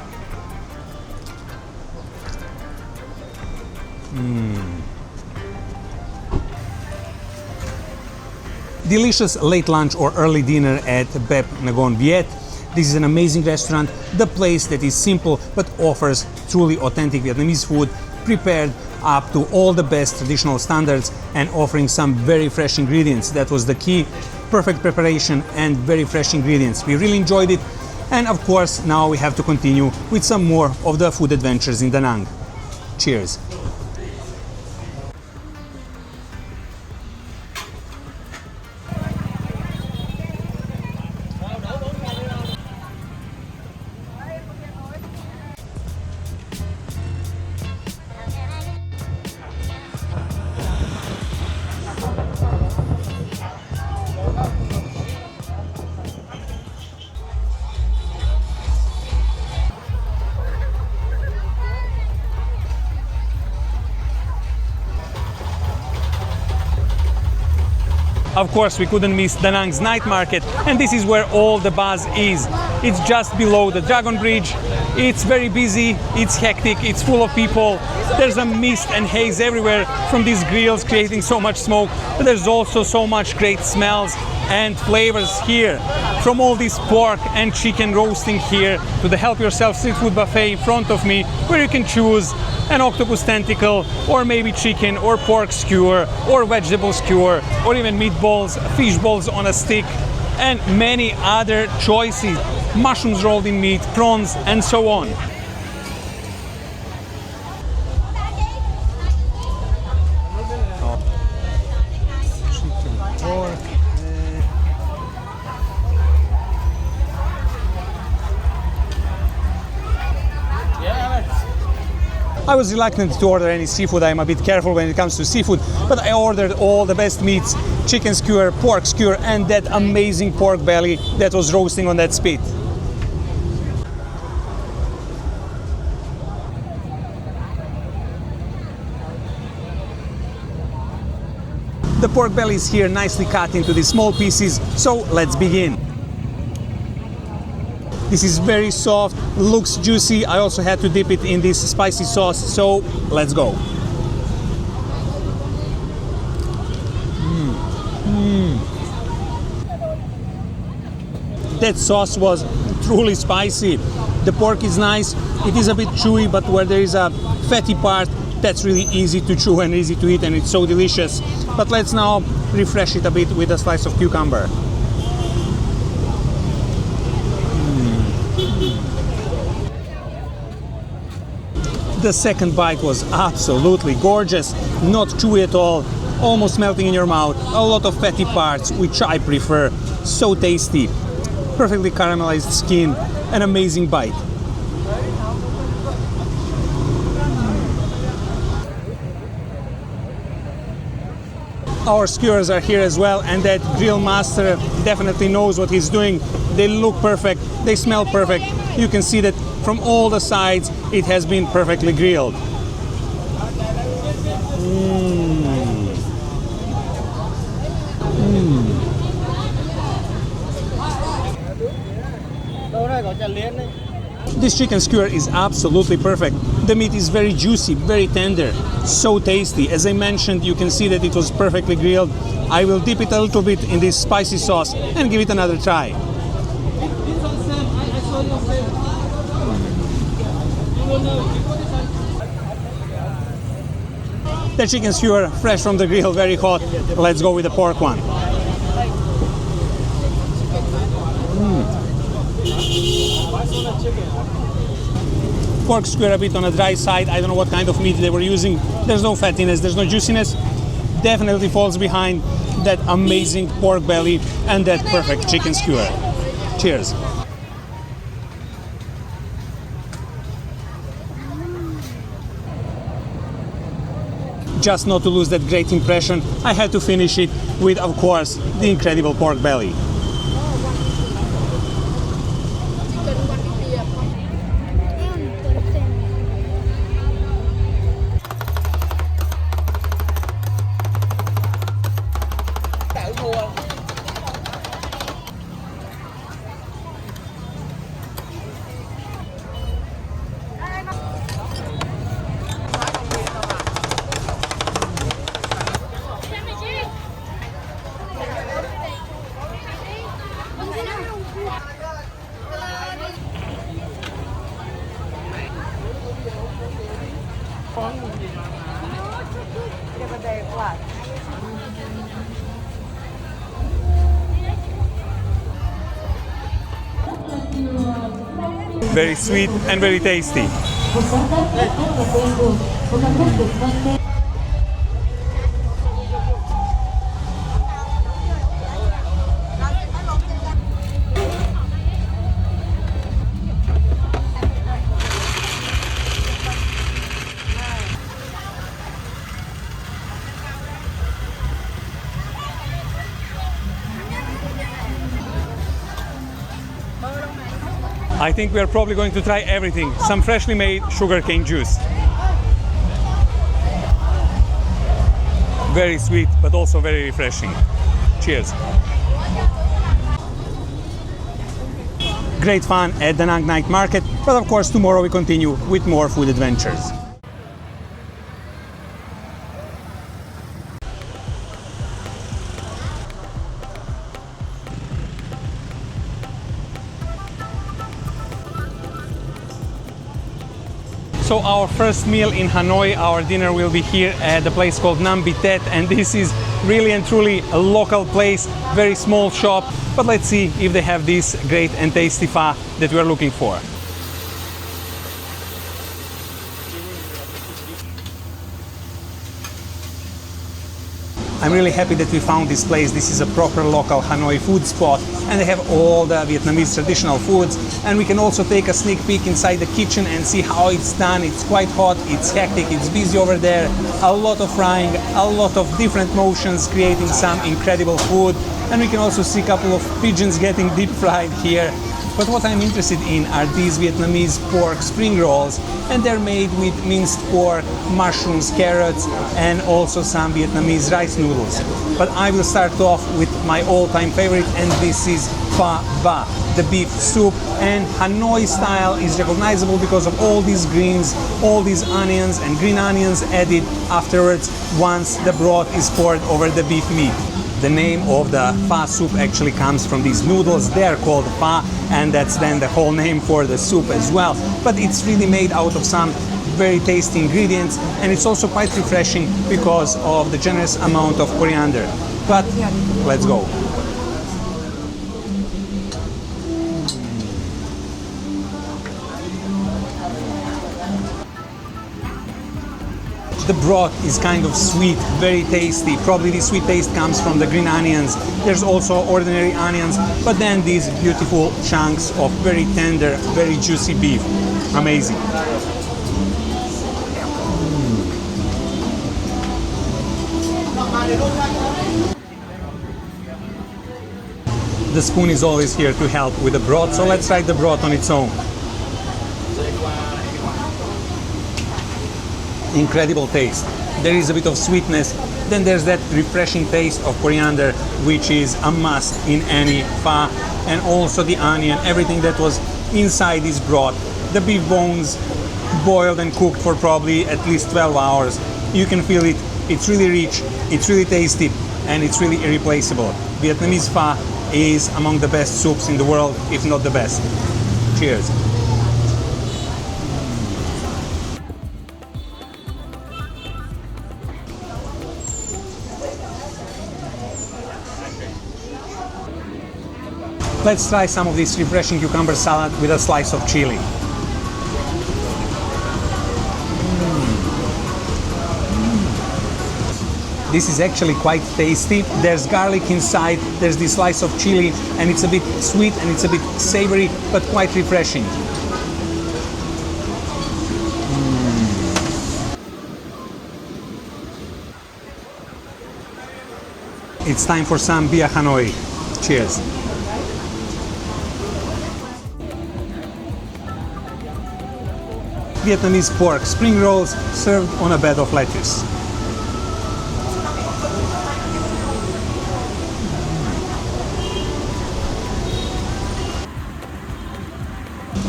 S1: Delicious late lunch or early dinner at Bep Nagon Viet. This is an amazing restaurant, the place that is simple but offers truly authentic Vietnamese food, prepared up to all the best traditional standards and offering some very fresh ingredients. That was the key. Perfect preparation and very fresh ingredients. We really enjoyed it. And of course, now we have to continue with some more of the food adventures in Da Nang. Cheers. Of course, we couldn't miss Da Nang's night market, and this is where all the buzz is. It's just below the Dragon Bridge. It's very busy, it's hectic, it's full of people. There's a mist and haze everywhere from these grills creating so much smoke, but there's also so much great smells and flavors here. From all this pork and chicken roasting here to the help yourself street food buffet in front of me, where you can choose an octopus tentacle or maybe chicken or pork skewer or vegetable skewer or even meatballs, fish balls on a stick, and many other choices, mushrooms rolled in meat, prawns, and so on. Chicken, pork. I was reluctant to order any seafood. I'm a bit careful when it comes to seafood, but I ordered all the best meats, chicken skewer, pork skewer, and that amazing pork belly that was roasting on that spit. The pork belly is here nicely cut into these small pieces, so let's begin. This is very soft, looks juicy. I also had to dip it in this spicy sauce, so let's go. That sauce was truly spicy. The pork is nice, it is a bit chewy, but where there is a fatty part, that's really easy to chew and easy to eat, and it's so delicious. But let's now refresh it a bit with a slice of cucumber. The second bite was absolutely gorgeous, not chewy at all, almost melting in your mouth, a lot of fatty parts, which I prefer, so tasty, perfectly caramelized skin, an amazing bite. Our skewers are here as well, and that grill master definitely knows what he's doing. They look perfect, they smell perfect. You can see that from all the sides it has been perfectly grilled. This chicken skewer is absolutely perfect. The meat is very juicy, very tender, so tasty. As I mentioned, you can see that it was perfectly grilled. I will dip it a little bit in this spicy sauce and give it another try. The chicken skewer, fresh from the grill, very hot. Let's go with the pork one. Pork skewer a bit on the dry side. I don't know what kind of meat they were using. There's no fattiness, there's no juiciness. Definitely falls behind that amazing pork belly and that perfect chicken skewer. Cheers. Just not to lose that great impression, I had to finish it with, of course, the incredible pork belly. Very sweet and very tasty. I think we are probably going to try everything. Some freshly made sugarcane juice. Very sweet, but also very refreshing. Cheers. great fun at the Nang Night Market, but of course tomorrow we continue with more food adventures. So our first meal in Hanoi, our dinner will be here at the place called Nam Bitet, and this is really and truly a local place, very small shop, but let's see if they have this great and tasty pho that we are looking for. I'm really happy that we found this place. This is a proper local Hanoi food spot, and they have all the Vietnamese traditional foods, and we can also take a sneak peek inside the kitchen and see how it's done. It's quite hot, it's hectic, it's busy over there, a lot of frying, a lot of different motions creating some incredible food, and we can also see a couple of pigeons getting deep fried here. But what I'm interested in are these Vietnamese pork spring rolls, and they're made with minced pork, mushrooms, carrots, and also some Vietnamese rice noodles. But I will start off with my all-time favorite, and this is pho ba, the beef soup. And Hanoi style is recognizable because of all these greens, all these onions and green onions added afterwards once the broth is poured over the beef meat. The name of the pho soup actually comes from these noodles. They are called pho, and that's then the whole name for the soup as well. But it's really made out of some very tasty ingredients, and it's also quite refreshing because of the generous amount of coriander. But let's go. The broth is kind of sweet, very tasty. Probably the sweet taste comes from the green onions. There's also ordinary onions, but then these beautiful chunks of very tender, very juicy beef. Amazing. The spoon is always here to help with the broth, so let's try the broth on its own. Incredible taste. There is a bit of sweetness, then there's that refreshing taste of coriander, which is a must in any pho, and also the onion, everything that was inside this broth. The beef bones boiled and cooked for probably at least 12 hours. You can feel it, it's really rich, it's really tasty, and it's really irreplaceable. Vietnamese pho is among the best soups in the world, if not the best. Cheers. Let's try some of this refreshing cucumber salad with a slice of chili. This is actually quite tasty. There's garlic inside, there's this slice of chili, and it's a bit sweet and it's a bit savory, but quite refreshing. It's time for some Bia Hanoi. Cheers. Vietnamese pork spring rolls served on a bed of lettuce.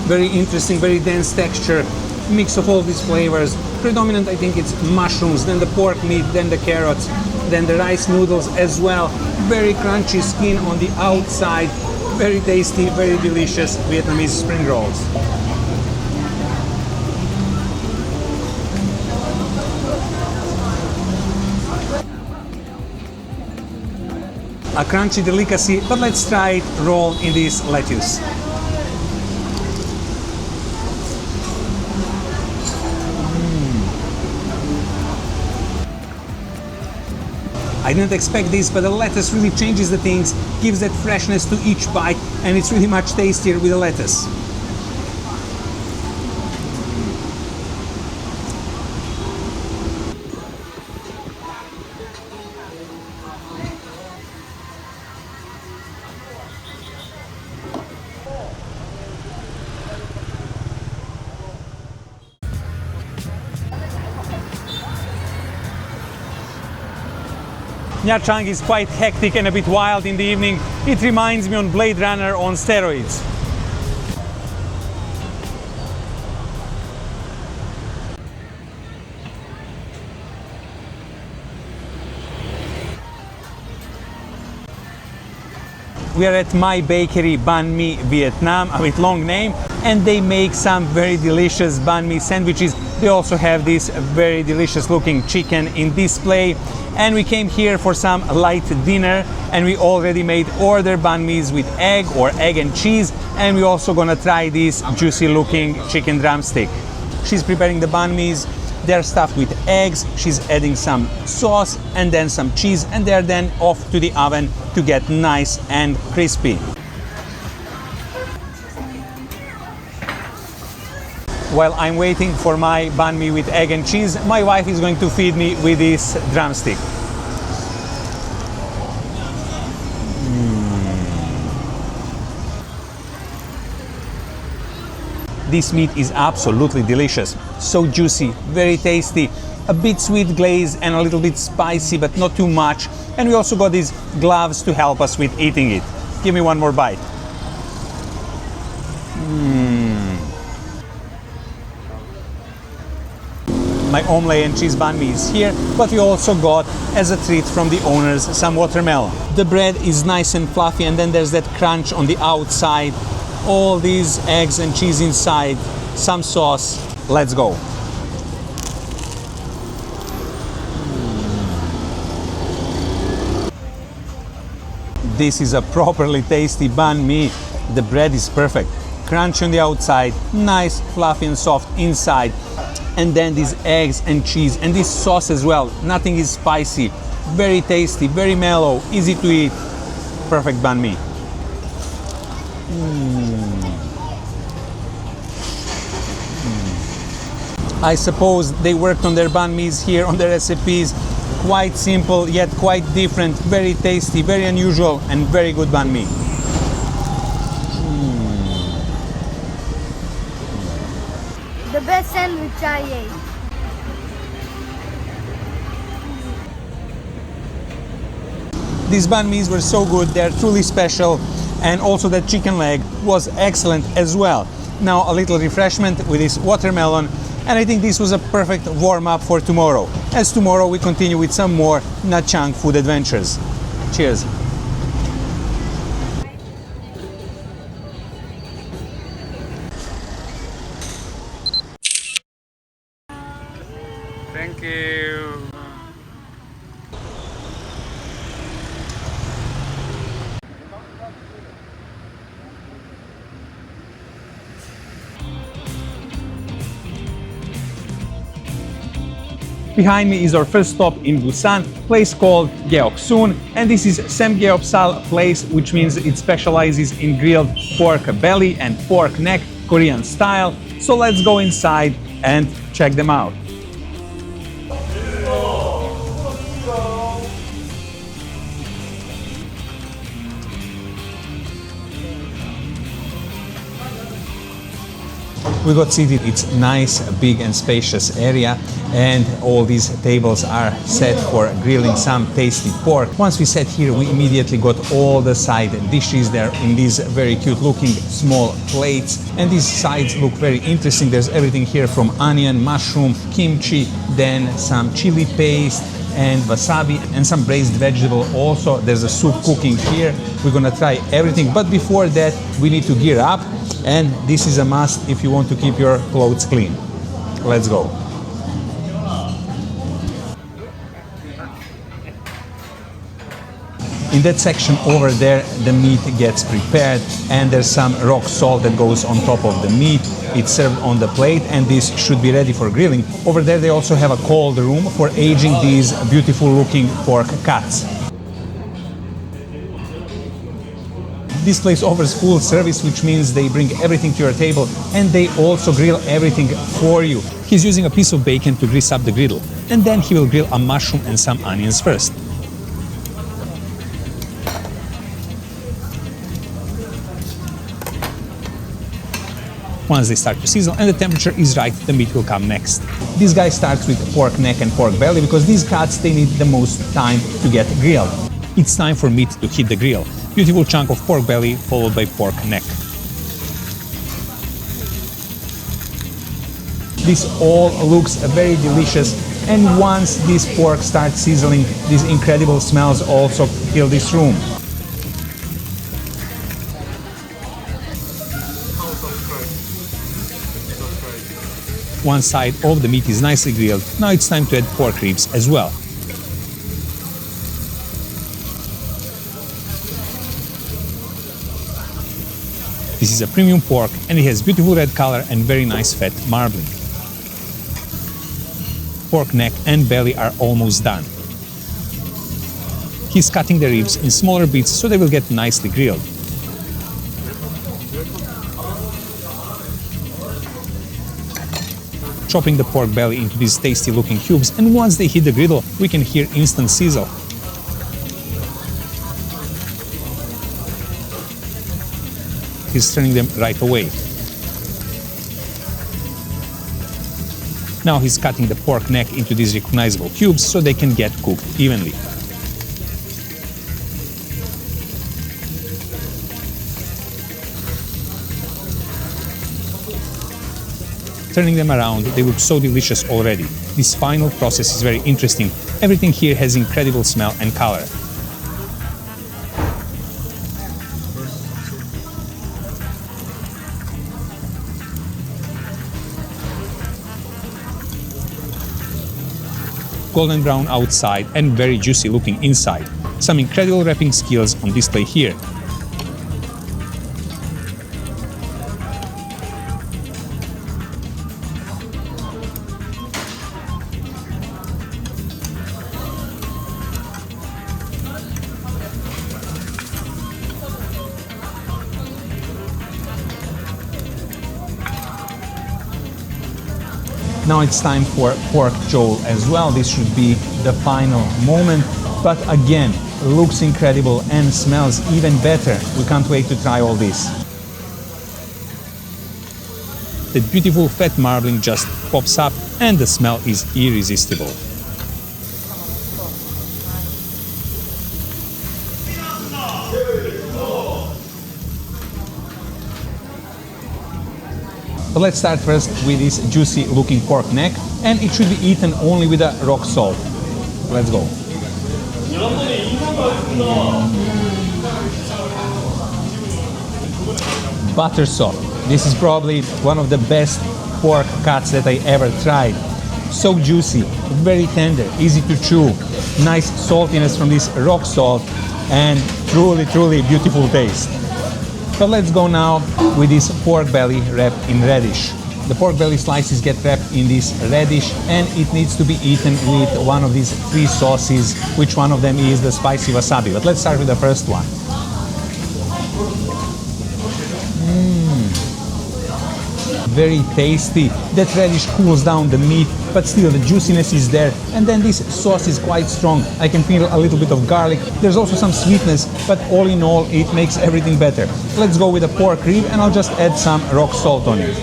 S1: Very interesting, very dense texture, mix of all these flavors. Predominant, I think it's mushrooms, then the pork meat, then the carrots, then the rice noodles as well. Very crunchy skin on the outside, very tasty, very delicious Vietnamese spring rolls. A crunchy delicacy, but let's try it roll in this lettuce. I didn't expect this, but the lettuce really changes the things, gives that freshness to each bite, and it's really much tastier with the lettuce. Nha Trang is quite hectic and a bit wild in the evening. It reminds me on Blade Runner on steroids. We are at My Bakery Banh Mi Vietnam, with long name, and they make some very delicious banh mi sandwiches. They also have this very delicious looking chicken in display. And we came here for some light dinner, and we already made order banh mi's with egg or egg and cheese, and we also gonna try this juicy looking chicken drumstick. She's preparing the banh mi's. They're stuffed with eggs, she's adding some sauce and then some cheese, and they're then off to the oven to get nice and crispy. While I'm waiting for my banh mi with egg and cheese, my wife is going to feed me with this drumstick. This meat is absolutely delicious, so juicy, very tasty, a bit sweet glaze and a little bit spicy, but not too much. And we also got these gloves to help us with eating it. Give me one more bite. My omelette and cheese banh mi is here, but we also got, as a treat from the owners, some watermelon. The bread is nice and fluffy, and then there's that crunch on the outside. All these eggs and cheese inside, some sauce. Let's go. This is a properly tasty banh mi. The bread is perfect. Crunchy on the outside, nice, fluffy and soft inside. And then these eggs and cheese and this sauce as well. Nothing is spicy. Very tasty, very mellow, easy to eat. Perfect banh mi. I suppose they worked on their banh mi's here, on their recipes. Quite simple, yet quite different. Very tasty, very unusual, and very good banh mi.
S5: The best sandwich I ate.
S1: These banh mi's were so good, they're truly special, and also that chicken leg was excellent as well. Now a little refreshment with this watermelon, and I think this was a perfect warm-up for tomorrow, as tomorrow we continue with some more Nha Trang food adventures. Cheers!
S2: Thank you.
S1: Behind me is our first stop in Busan, place called Gyeoksun, and this is Samgyeopsal place, which means it specializes in grilled pork belly and pork neck, Korean style. So let's go inside and check them out. We got seated. It's nice, big and spacious area, and all these tables are set for grilling some tasty pork. Once we sat here, we immediately got all the side dishes there in these very cute looking small plates, and these sides look very interesting. There's everything here from onion, mushroom, kimchi, then some chili paste and wasabi and some braised vegetable. Also there's a soup cooking here. We're gonna try everything, but before that we need to gear up, and this is a must if you want to keep your clothes clean. Let's go. In that section over there, the meat gets prepared, and there's some rock salt that goes on top of the meat. It's served on the plate, and this should be ready for grilling. Over there they also have a cold room for aging these beautiful looking pork cuts. This place offers full service, which means they bring everything to your table, and they also grill everything for you. He's using a piece of bacon to grease up the griddle, and then he will grill a mushroom and some onions first. Once they start to sizzle and the temperature is right, the meat will come next. This guy starts with pork neck and pork belly because these cuts, they need the most time to get grilled. It's time for meat to hit the grill. Beautiful chunk of pork belly followed by pork neck. This all looks very delicious, and once this pork starts sizzling, these incredible smells also fill this room. One side of the meat is nicely grilled. Now it's time to add pork ribs as well. This is a premium pork and it has beautiful red color and very nice fat marbling. Pork neck and belly are almost done. He's cutting the ribs in smaller bits so they will get nicely grilled. Chopping the pork belly into these tasty looking cubes, and once they hit the griddle, we can hear instant sizzle. He's turning them right away. Now he's cutting the pork neck into these recognizable cubes so they can get cooked evenly. Turning them around, they look so delicious already. This final process is very interesting. Everything here has incredible smell and color. Golden brown outside and very juicy looking inside. Some incredible wrapping skills on display here. Now it's time for pork jowl as well. This should be the final moment. But again, looks incredible and smells even better. We can't wait to try all this. The beautiful fat marbling just pops up and the smell is irresistible. So let's start first with this juicy looking pork neck, and it should be eaten only with a rock salt. Let's go. Butter soft. This is probably one of the best pork cuts that I ever tried. So juicy, very tender, easy to chew, nice saltiness from this rock salt, and truly beautiful taste. But let's go now with this pork belly wrapped in radish. The pork belly slices get wrapped in this radish and it needs to be eaten with one of these three sauces, which one of them is the spicy wasabi. But let's start with the first one. Very tasty. That radish cools down the meat, but still the juiciness is there. And then this sauce is quite strong. I can feel a little bit of garlic. There's also some sweetness, but all in all, it makes everything better. Let's go with the pork rib and I'll just add some rock salt on it.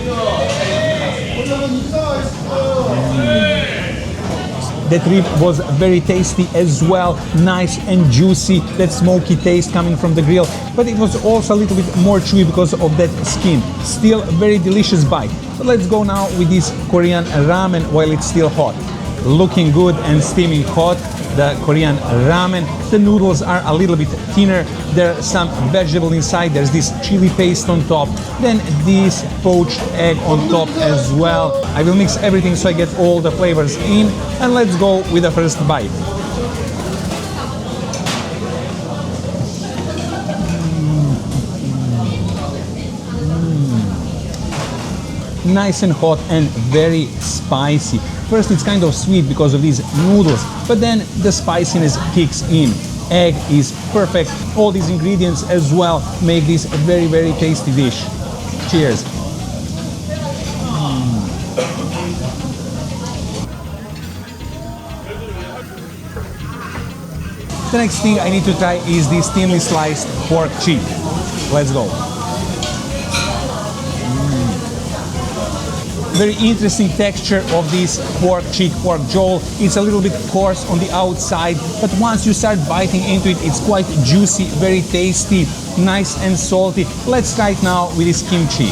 S1: That rib was very tasty as well, nice and juicy, that smoky taste coming from the grill, but it was also a little bit more chewy because of that skin. Still a very delicious bite. But let's go now with this Korean ramen while it's still hot. Looking good and steaming hot, the Korean ramen. The noodles are a little bit thinner. There's some vegetable inside. There's this chili paste on top. Then this poached egg on top as well. I will mix everything so I get all the flavors in. And let's go with the first bite. Nice and hot and very spicy. First it's kind of sweet because of these noodles, but then the spiciness kicks in. Egg is perfect. All these ingredients as well make this a very tasty dish. Cheers. The next thing I need to try is this thinly sliced pork cheek. Let's go. Very interesting texture of this pork cheek, pork jowl. It's a little bit coarse on the outside, but once you start biting into it, it's quite juicy, very tasty, nice and salty. Let's try it now with this kimchi.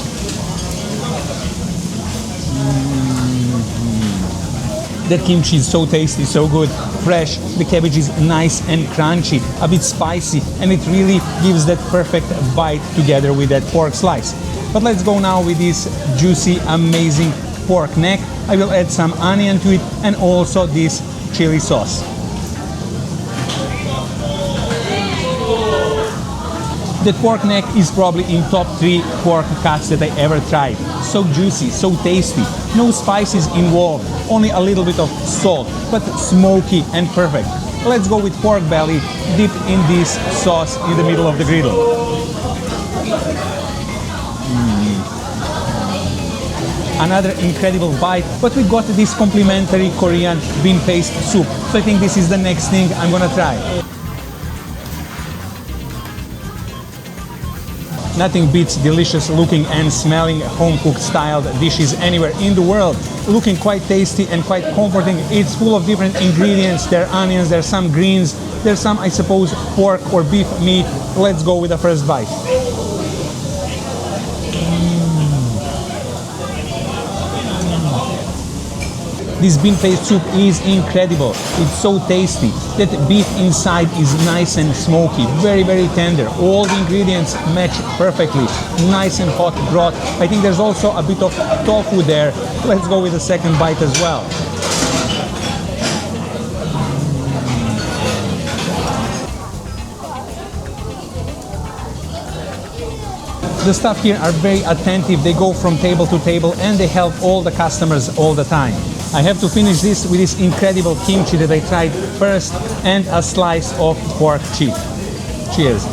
S1: That kimchi is so tasty, so good, fresh. The cabbage is nice and crunchy, a bit spicy, and it really gives that perfect bite together with that pork slice. But let's go now with this juicy, amazing pork neck. I will add some onion to it and also this chili sauce. The pork neck is probably in top 3 pork cuts that I ever tried. So juicy, so tasty, no spices involved, only a little bit of salt, but smoky and perfect. Let's go with pork belly, dip in this sauce in the middle of the griddle. Another incredible bite, but we got this complimentary Korean bean paste soup. So I think this is the next thing I'm gonna try. Nothing beats delicious looking and smelling home-cooked styled dishes anywhere in the world. Looking quite tasty and quite comforting. It's full of different ingredients. There are onions, there's some greens, there's some, I suppose, pork or beef meat. Let's go with the first bite. This bean paste soup is incredible. It's so tasty. That beef inside is nice and smoky, very, very tender. All the ingredients match perfectly. Nice and hot broth. I think there's also a bit of tofu there. Let's go with the second bite as well. The staff here are very attentive. They go from table to table and they help all the customers all the time. I have to finish this with this incredible kimchi that I tried first and a slice of pork cheek. Cheers.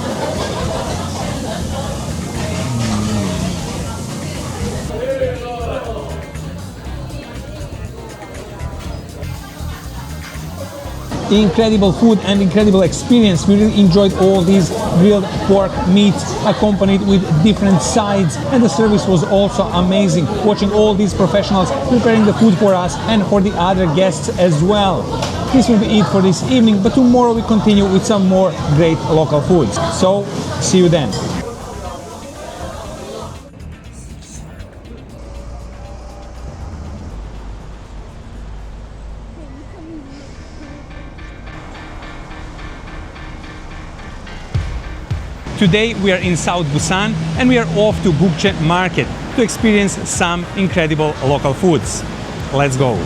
S1: Incredible food and incredible experience. We really enjoyed all these grilled pork meats accompanied with different sides, and the service was also amazing. Watching all these professionals preparing the food for us and for the other guests as well. This will be it for this evening, but tomorrow we continue with some more great local foods. So, see you then. Today we are in South Busan and we are off to Bukche Market to experience some incredible local foods. Let's go!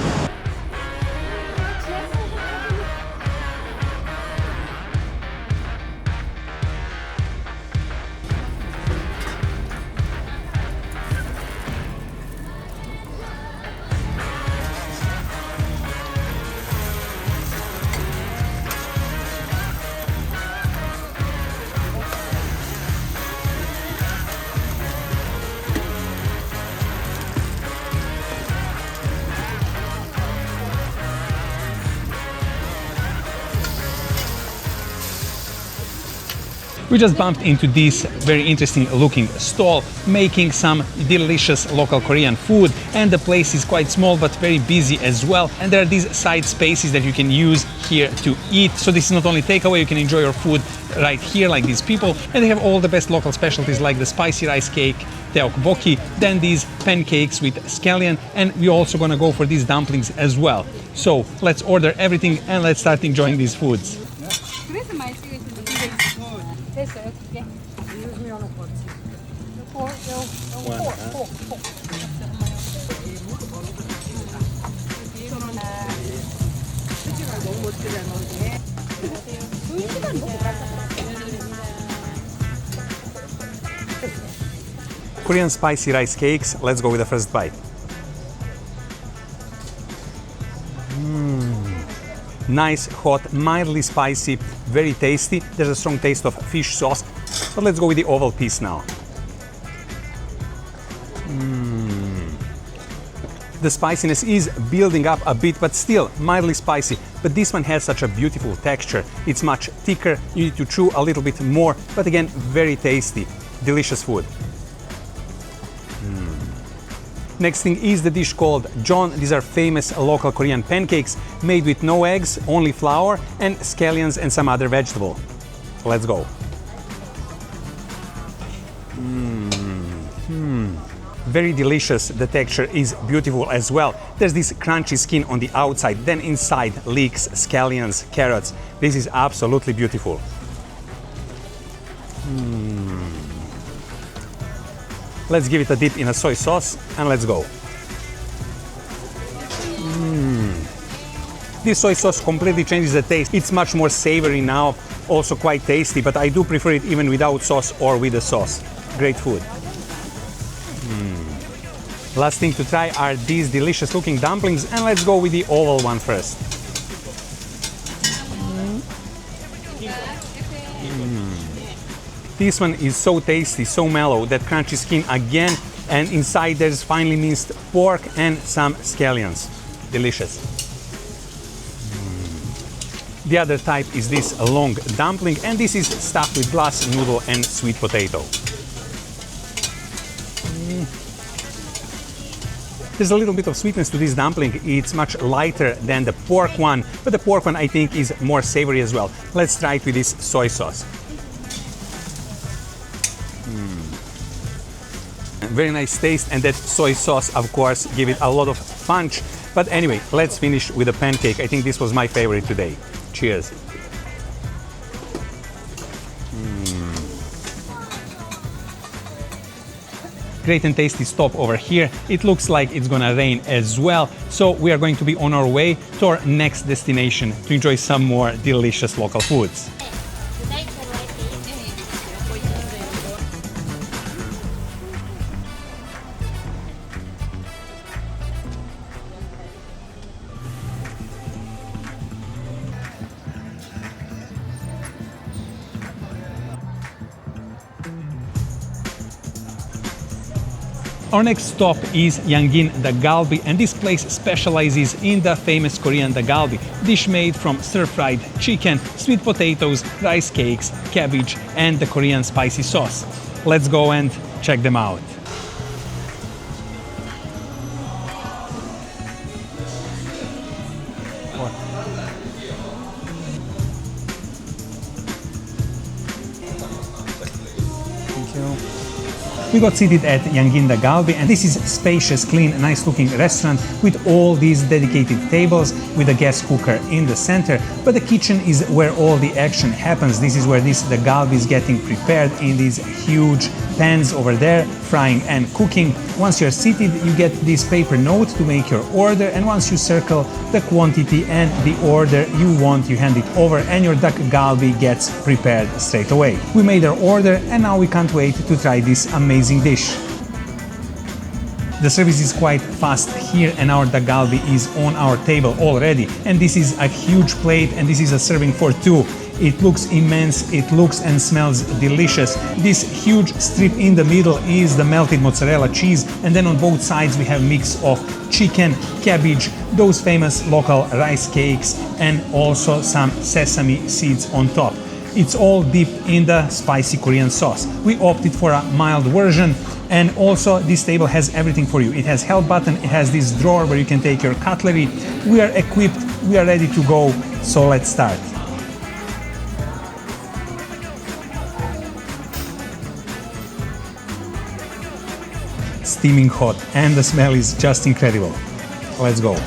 S1: We just bumped into this very interesting looking stall making some delicious local Korean food, and the place is quite small but very busy as well, and there are these side spaces that you can use here to eat. So this is not only takeaway, you can enjoy your food right here like these people, and they have all the best local specialties like the spicy rice cake, tteokbokki, then these pancakes with scallion, and we're also gonna go for these dumplings as well. So let's order everything and let's start enjoying these foods. Korean spicy rice cakes. Let's go with the first bite. Nice, hot, mildly spicy, very tasty. There's a strong taste of fish sauce. But let's go with the oval piece now. The spiciness is building up a bit, but still mildly spicy. But this one has such a beautiful texture. It's much thicker, you need to chew a little bit more, but again, very tasty. Delicious food. Next thing is the dish called John. These are famous local Korean pancakes made with no eggs, only flour and scallions and some other vegetable. Let's go. Very delicious. The texture is beautiful as well. There's this crunchy skin on the outside, then inside leeks, scallions, carrots. This is absolutely beautiful. Let's give it a dip in a soy sauce and let's go. This soy sauce completely changes the taste. It's much more savory now, also quite tasty, but I do prefer it even without sauce or with the sauce. Great food. Last thing to try are these delicious looking dumplings, and let's go with the oval one first. This one is so tasty, so mellow, that crunchy skin again, and inside there's finely minced pork and some scallions. Delicious. The other type is this long dumpling, and this is stuffed with glass noodle and sweet potato. There's a little bit of sweetness to this dumpling. It's much lighter than the pork one, but the pork one I think is more savory as well. Let's try it with this soy sauce. Very nice taste, and that soy sauce of course give it a lot of punch. But anyway, let's finish with a pancake. I think this was my favorite today. Cheers. Great and tasty stop over here. It looks like it's gonna rain as well, so we are going to be on our way to our next destination to enjoy some more delicious local foods. Our next stop is Yangin the Galbi, and this place specializes in the famous Korean the Galbi, dish made from stir-fried chicken, sweet potatoes, rice cakes, cabbage, and the Korean spicy sauce. Let's go and check them out. We got seated at Yangin the Galbi, and this is a spacious, clean, nice-looking restaurant with all these dedicated tables with a gas cooker in the center. But the kitchen is where all the action happens. This is where the galbi is getting prepared in these huge pans over there, frying and cooking. Once you're seated, you get this paper note to make your order, and once you circle the quantity and the order you want, you hand it over, and your duck galbi gets prepared straight away. We made our order, and now we can't wait to try this amazing dish. The service is quite fast here, and our duck galbi is on our table already. And this is a huge plate, and this is a serving for two. It looks immense, it looks and smells delicious. This huge strip in the middle is the melted mozzarella cheese, and then on both sides we have mix of chicken, cabbage, those famous local rice cakes, and also some sesame seeds on top. It's all dipped in the spicy Korean sauce. We opted for a mild version, and also this table has everything for you. It has help button, it has this drawer where you can take your cutlery. We are equipped, we are ready to go, so let's start. Steaming hot, and the smell is just incredible. Let's go.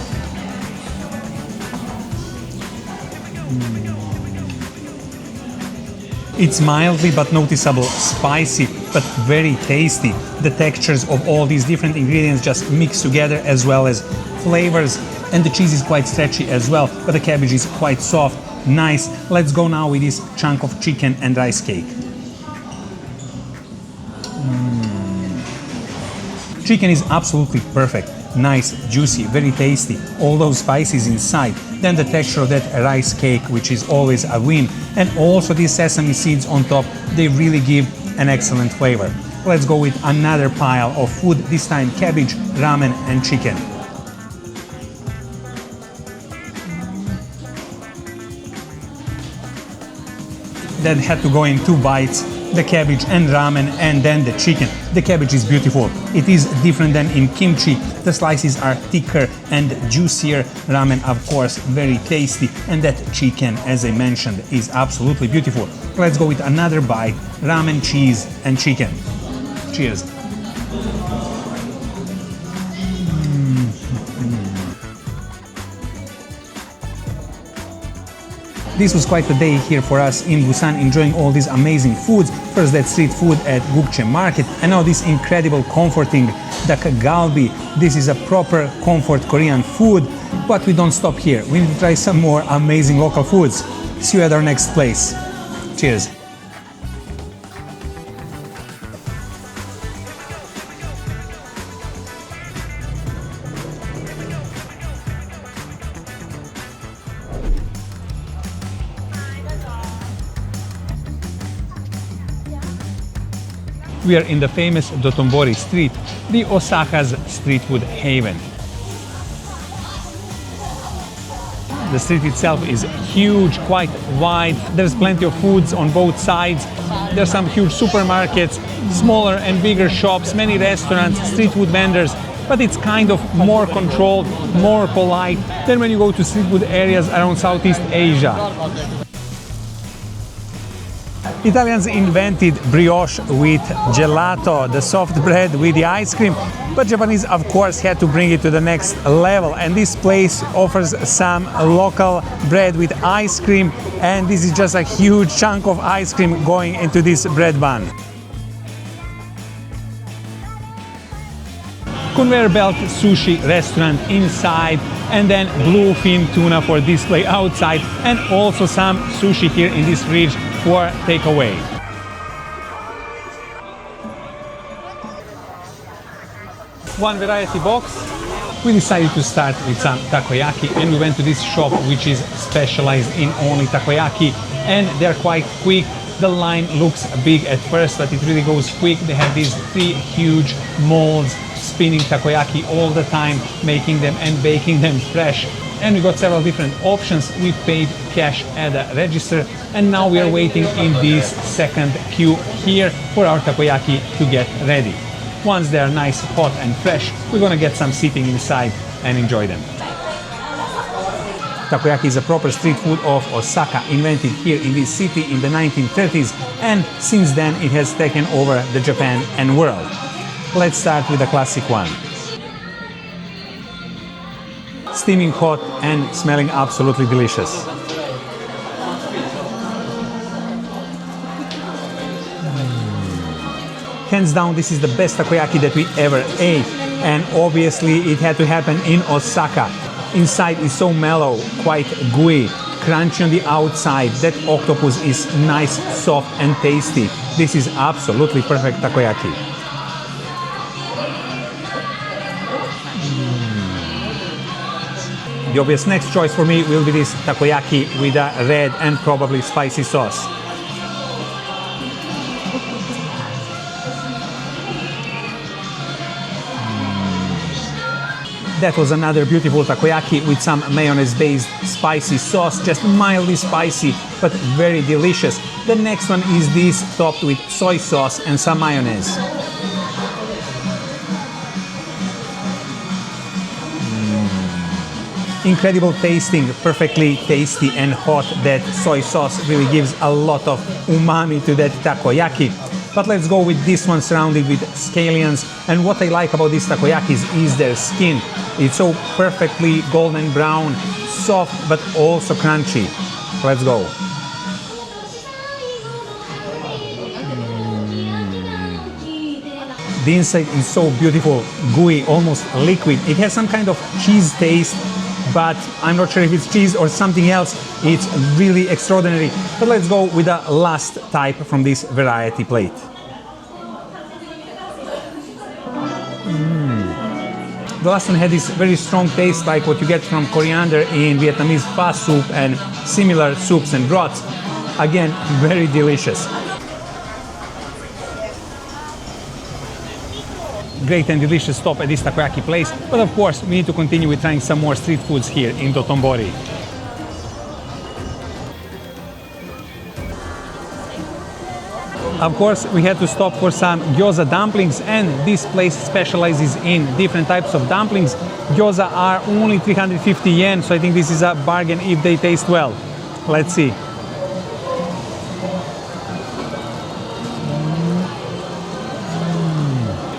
S1: It's mildly but noticeable spicy, but very tasty. The textures of all these different ingredients just mix together, as well as flavors, and the cheese is quite stretchy as well, but the cabbage is quite soft, nice. Let's go now with this chunk of chicken and rice cake. Chicken is absolutely perfect, nice, juicy, very tasty, all those spices inside. Then the texture of that rice cake, which is always a win, and also these sesame seeds on top, they really give an excellent flavor. Let's go with another pile of food, this time cabbage, ramen and chicken. That had to go in 2 bites. The cabbage and ramen, and then the chicken. The cabbage is beautiful. It is different than in kimchi. The slices are thicker and juicier. Ramen, of course, very tasty. And that chicken, as I mentioned, is absolutely beautiful. Let's go with another bite. Ramen, cheese, and chicken. Cheers. This was quite a day here for us in Busan, enjoying all these amazing foods. First that street food at Gukche Market, and now this incredible comforting dak galbi. This is a proper comfort Korean food, but we don't stop here. We need to try some more amazing local foods. See you at our next place. Cheers! We are in the famous Dotonbori street, the Osaka's street food haven. The street itself is huge, quite wide. There's plenty of foods on both sides. There's some huge supermarkets, smaller and bigger shops, many restaurants, street food vendors, but it's kind of more controlled, more polite than when you go to street food areas around Southeast Asia. Italians invented brioche with gelato, the soft bread with the ice cream, but Japanese of course had to bring it to the next level, and this place offers some local bread with ice cream, and this is just a huge chunk of ice cream going into this bread bun. Conveyor belt sushi restaurant inside, and then bluefin tuna for display outside, and also some sushi here in this fridge for takeaway. One variety box. We decided to start with some takoyaki, and we went to this shop which is specialized in only takoyaki, and they're quite quick. The line looks big at first, but it really goes quick. They have these 3 huge molds spinning takoyaki all the time, making them and baking them fresh. And we got several different options. We paid cash at the register, and now we are waiting in this second queue here for our takoyaki to get ready. Once they are nice, hot and fresh, we're gonna get some seating inside and enjoy them. Takoyaki is a proper street food of Osaka, invented here in this city in the 1930s, and since then it has taken over the Japan and world. Let's start with the classic one. Steaming hot and smelling absolutely delicious. Hands down, this is the best takoyaki that we ever ate, and obviously it had to happen in Osaka. Inside is so mellow, quite gooey, crunchy on the outside. That octopus is nice, soft and tasty. This is absolutely perfect takoyaki. The obvious next choice for me will be this takoyaki with a red and probably spicy sauce. That was another beautiful takoyaki with some mayonnaise-based spicy sauce, just mildly spicy, but very delicious. The next one is this, topped with soy sauce and some mayonnaise. Incredible tasting, perfectly tasty and hot. That soy sauce really gives a lot of umami to that takoyaki. But let's go with this one surrounded with scallions. And what I like about these takoyakis is their skin. It's so perfectly golden brown, soft but also crunchy. Let's go. The inside is so beautiful, gooey, almost liquid. It has some kind of cheese taste, but I'm not sure if it's cheese or something else. It's really extraordinary. But let's go with the last type from this variety plate. The last one had this very strong taste like what you get from coriander in Vietnamese pho soup and similar soups and broths. Again, very delicious. Great and delicious stop at this takoyaki place, but of course we need to continue with trying some more street foods here in Dotonbori. Of course, we had to stop for some gyoza dumplings, and this place specializes in different types of dumplings. Gyoza are only 350 yen, so I think this is a bargain if they taste well. Let's see.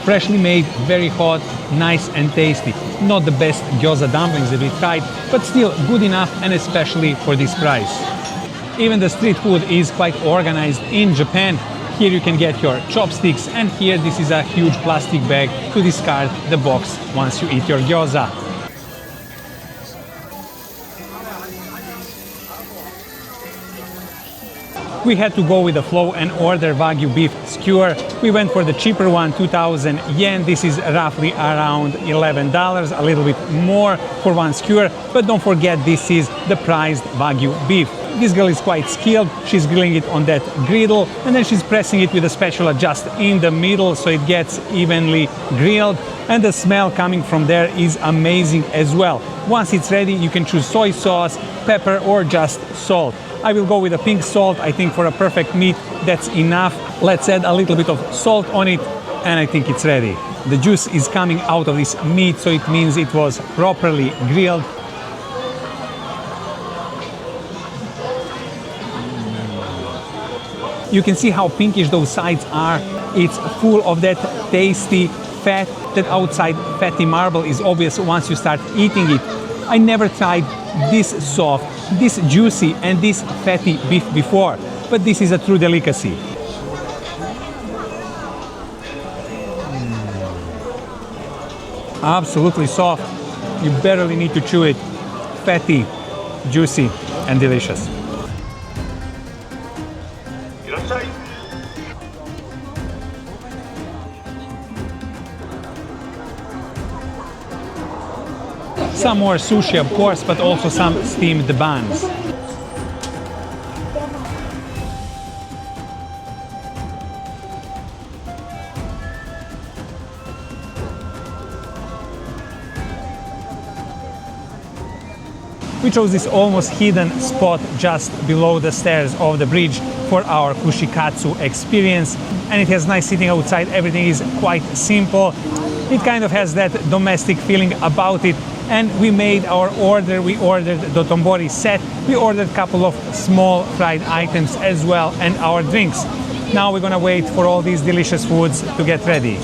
S1: Freshly made, very hot, nice and tasty. Not the best gyoza dumplings that we tried, but still good enough, and especially for this price. Even the street food is quite organized in Japan. Here you can get your chopsticks, and here this is a huge plastic bag to discard the box once you eat your gyoza. We had to go with the flow and order Wagyu beef skewer. We went for the cheaper one, 2,000 yen. This is roughly around $11, a little bit more for one skewer. But don't forget, this is the prized Wagyu beef. This girl is quite skilled. She's grilling it on that griddle, and then she's pressing it with a spatula just in the middle so it gets evenly grilled. And the smell coming from there is amazing as well. Once it's ready, you can choose soy sauce, pepper, or just salt. I will go with a pink salt. I think for a perfect meat, that's enough. Let's add a little bit of salt on it, and I think it's ready. The juice is coming out of this meat, so it means it was properly grilled. You can see how pinkish those sides are. It's full of that tasty fat. That outside fatty marble is obvious once you start eating it. I never tried this soft, this juicy, and this fatty beef before, but this is a true delicacy. Absolutely soft. You barely need to chew it. Fatty, juicy, and delicious. Some more sushi, of course, but also some steamed buns. We chose this almost hidden spot just below the stairs of the bridge for our kushikatsu experience, and it has nice sitting outside. Everything is quite simple. It kind of has that domestic feeling about it. And we made our order. We ordered the dotonbori set. We ordered a couple of small fried items as well, and our drinks. Now we're gonna wait for all these delicious foods to get ready.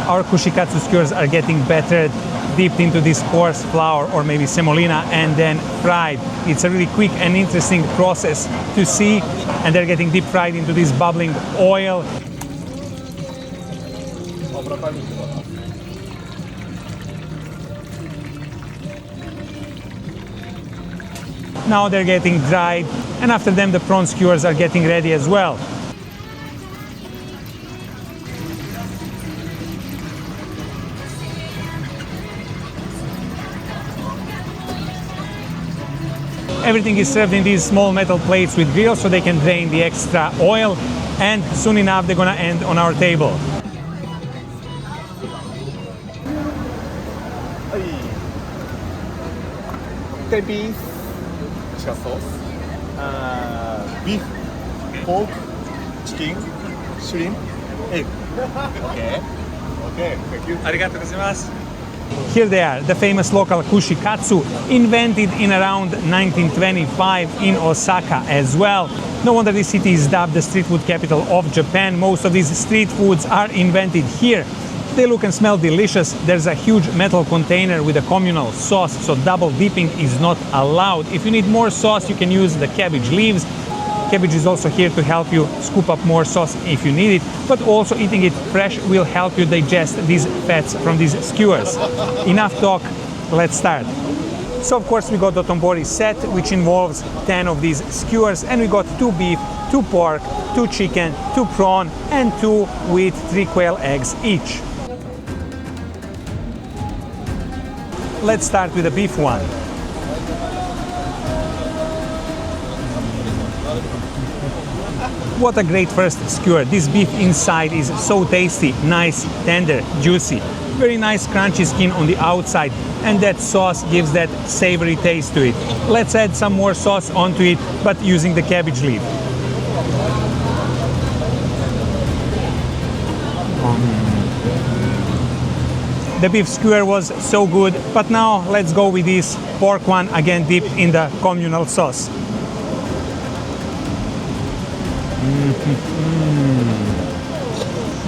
S1: Our kushikatsu skewers are getting battered, dipped into this coarse flour or maybe semolina, and then fried. It's a really quick and interesting process to see, and they're getting deep fried into this bubbling oil. Now they're getting dried, and after them the prawn skewers are getting ready as well. Everything is served in these small metal plates with grills so they can drain the extra oil, and soon enough they're gonna end on our table.
S2: Beef, sauce, beef, pork, chicken, shrimp, egg. Okay. Okay, thank you.
S1: Arigatou gozaimasu. Here they are, the famous local kushikatsu, invented in around 1925 in Osaka as well. No wonder this city is dubbed the street food capital of Japan. Most of these street foods are invented here. They look and smell delicious. There's a huge metal container with a communal sauce, so double dipping is not allowed. If you need more sauce, you can use the cabbage leaves. Cabbage is also here to help you scoop up more sauce if you need it, but also eating it fresh will help you digest these fats from these skewers. Enough talk, let's start. So of course we got the dotonbori set, which involves 10 of these skewers, and we got 2 beef, 2 pork, 2 chicken, 2 prawn, and 2 with 3 quail eggs each. Let's start with the beef one. What a great first skewer. This beef inside is so tasty, nice, tender, juicy. Very nice crunchy skin on the outside, and that sauce gives that savory taste to it. Let's add some more sauce onto it, but using the cabbage leaf. The beef skewer was so good, but now let's go with this pork one, again dipped in the communal sauce.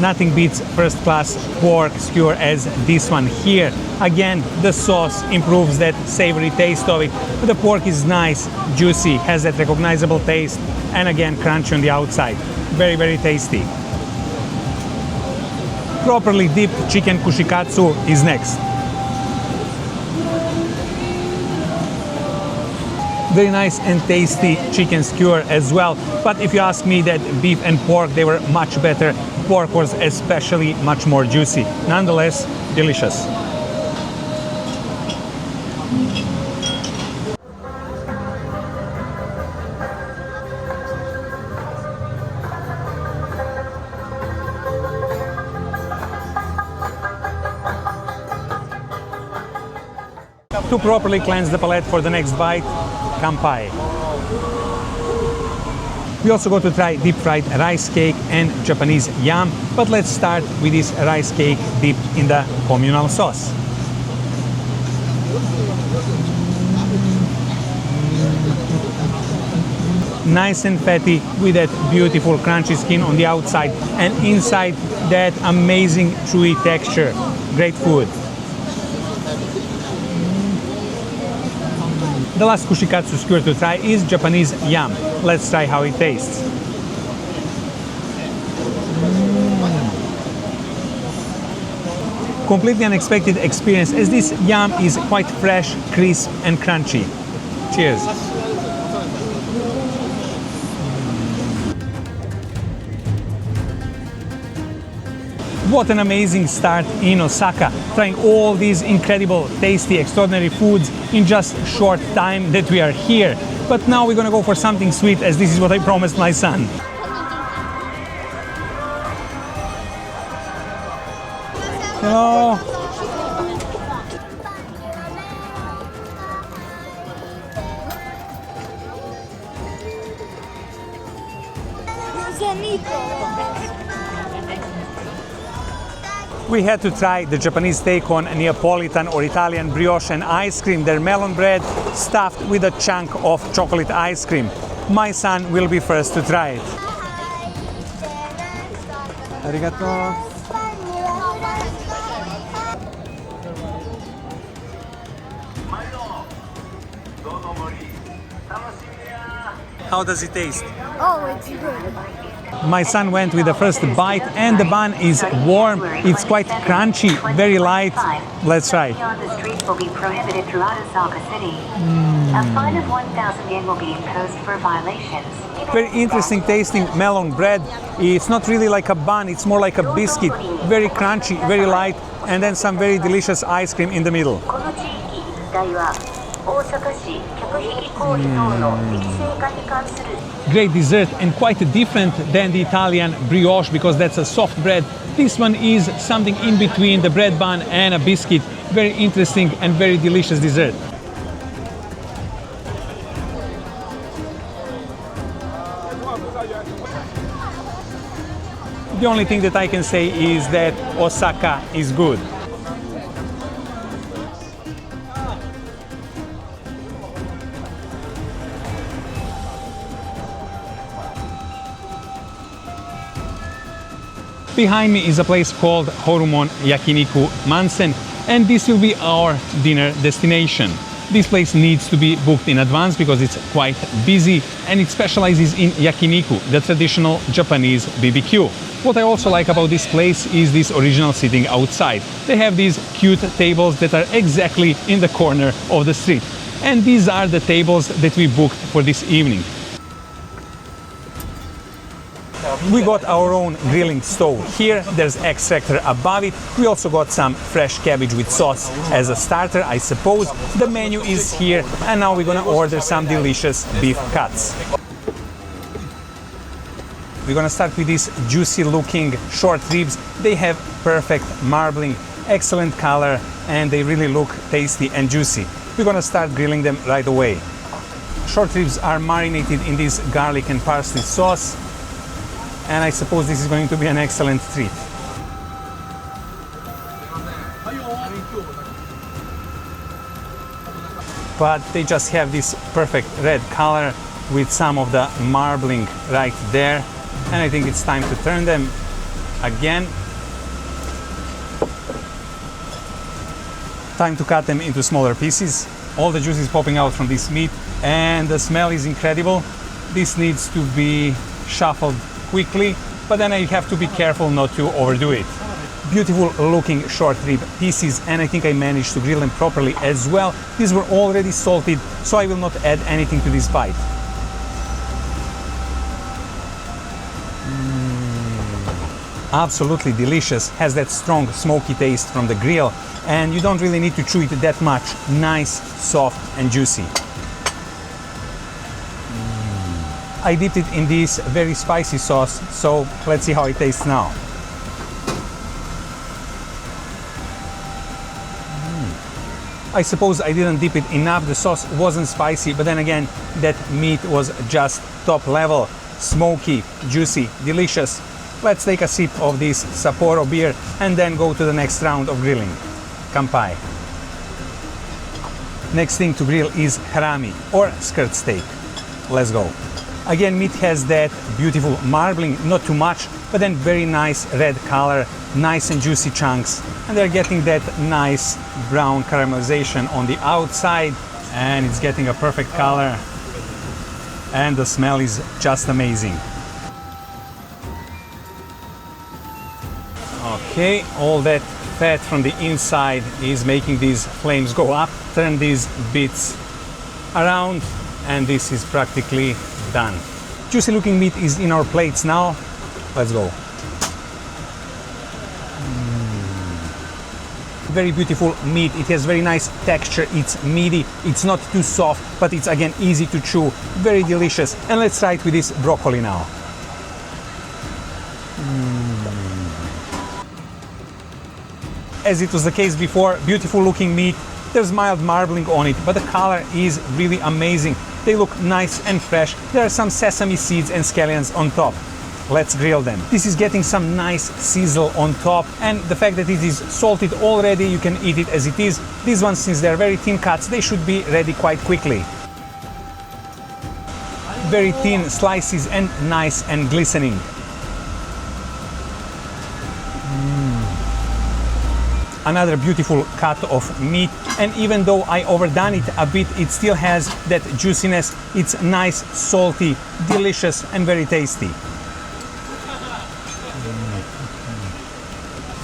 S1: Nothing beats first class pork skewer as this one here. Again, the sauce improves that savory taste of it. The pork is nice, juicy, has that recognizable taste, and again, crunchy on the outside. Very, very tasty. Properly dipped chicken kushikatsu is next. Very nice and tasty chicken skewer as well. But if you ask me, that beef and pork, they were much better. Pork was especially much more juicy. Nonetheless, delicious. To properly cleanse the palate for the next bite, kampai. We also go to try deep fried rice cake and Japanese yam, but let's start with this rice cake dipped in the communal sauce. Nice and fatty with that beautiful crunchy skin on the outside, and inside that amazing chewy texture. Great food. The last kushikatsu skewer to try is Japanese yam. Let's try how it tastes. Completely unexpected experience, as this yam is quite fresh, crisp and crunchy. Cheers. What an amazing start in Osaka, trying all these incredible, tasty, extraordinary foods in just short time that we are here. But now we're gonna go for something sweet, as this is what I promised my son. Hello. We had to try the Japanese take on Neapolitan or Italian brioche and ice cream. Their melon bread stuffed with a chunk of chocolate ice cream. My son will be first to try it. Arigato. How does it taste?
S5: Oh, it's good.
S1: My son went with the first bite, and the bun is warm. It's quite crunchy, very light. Let's try.
S6: On the streets will be prohibited throughout Osaka City. A fine of 1,000 yen will be imposed for violations.
S1: Very interesting tasting melon bread. It's not really like a bun, it's more like a biscuit. Very crunchy, very light, and then some very delicious ice cream in the middle.
S6: この地域一帯は大阪市客引き行為等の適正化に関する
S1: Great dessert, and quite different than the Italian brioche, because that's a soft bread. This one is something in between the bread bun and a biscuit. Very interesting and very delicious dessert. The only thing that I can say is that Osaka is good. Behind me is a place called Horumon Yakiniku Mansen, and this will be our dinner destination. This place needs to be booked in advance because it's quite busy, and it specializes in yakiniku, the traditional Japanese BBQ. What I also like about this place is this original seating outside. They have these cute tables that are exactly in the corner of the street. And these are the tables that we booked for this evening. We got our own grilling stove here. There's extractor above it. We also got some fresh cabbage with sauce as a starter, I suppose. The menu is here, and now we're gonna order some delicious beef cuts. We're gonna start with these juicy looking short ribs. They have perfect marbling, excellent color, and they really look tasty and juicy. We're gonna start grilling them right away. Short ribs are marinated in this garlic and parsley sauce, and I suppose this is going to be an excellent treat. But they just have this perfect red color with some of the marbling right there, and I think it's time to turn them. again. Time to cut them into smaller pieces. All the juice is popping out from this meat and the smell is incredible. This needs to be shuffled quickly, but then I have to be careful not to overdo it. Beautiful looking short rib pieces, and I think I managed to grill them properly as well. These were already salted, so I will not add anything to this bite. Absolutely delicious, has that strong smoky taste from the grill, and you don't really need to chew it that much. Nice, soft and juicy. I dipped it in this very spicy sauce, so let's see how it tastes now. I suppose I didn't dip it enough, the sauce wasn't spicy, but then again, that meat was just top level, smoky, juicy, delicious. Let's take a sip of this Sapporo beer and then go to the next round of grilling. Kampai. Next thing to grill is harami, or skirt steak. Let's go. Again, meat has that beautiful marbling, not too much, but then very nice red color, nice and juicy chunks, and they're getting that nice brown caramelization on the outside, and it's getting a perfect color, and the smell is just amazing. Okay, all that fat from the inside is making these flames go up. Turn these bits around, and this is practically done. Juicy looking meat is in our plates now. Let's go. Very beautiful meat. It has very nice texture. It's meaty. It's not too soft, but it's again easy to chew. Very delicious. And let's try it with this broccoli now. As it was the case before, beautiful looking meat. There's mild marbling on it, but the color is really amazing. They look nice and fresh. There are some sesame seeds and scallions on top. Let's grill them. This is getting some nice sizzle on top, and the fact that it is salted already, you can eat it as it is. These ones, since they're very thin cuts, they should be ready quite quickly. Very thin slices and nice and glistening. Another beautiful cut of meat, and even though I overdone it a bit, it still has that juiciness. It's nice, salty, delicious and very tasty.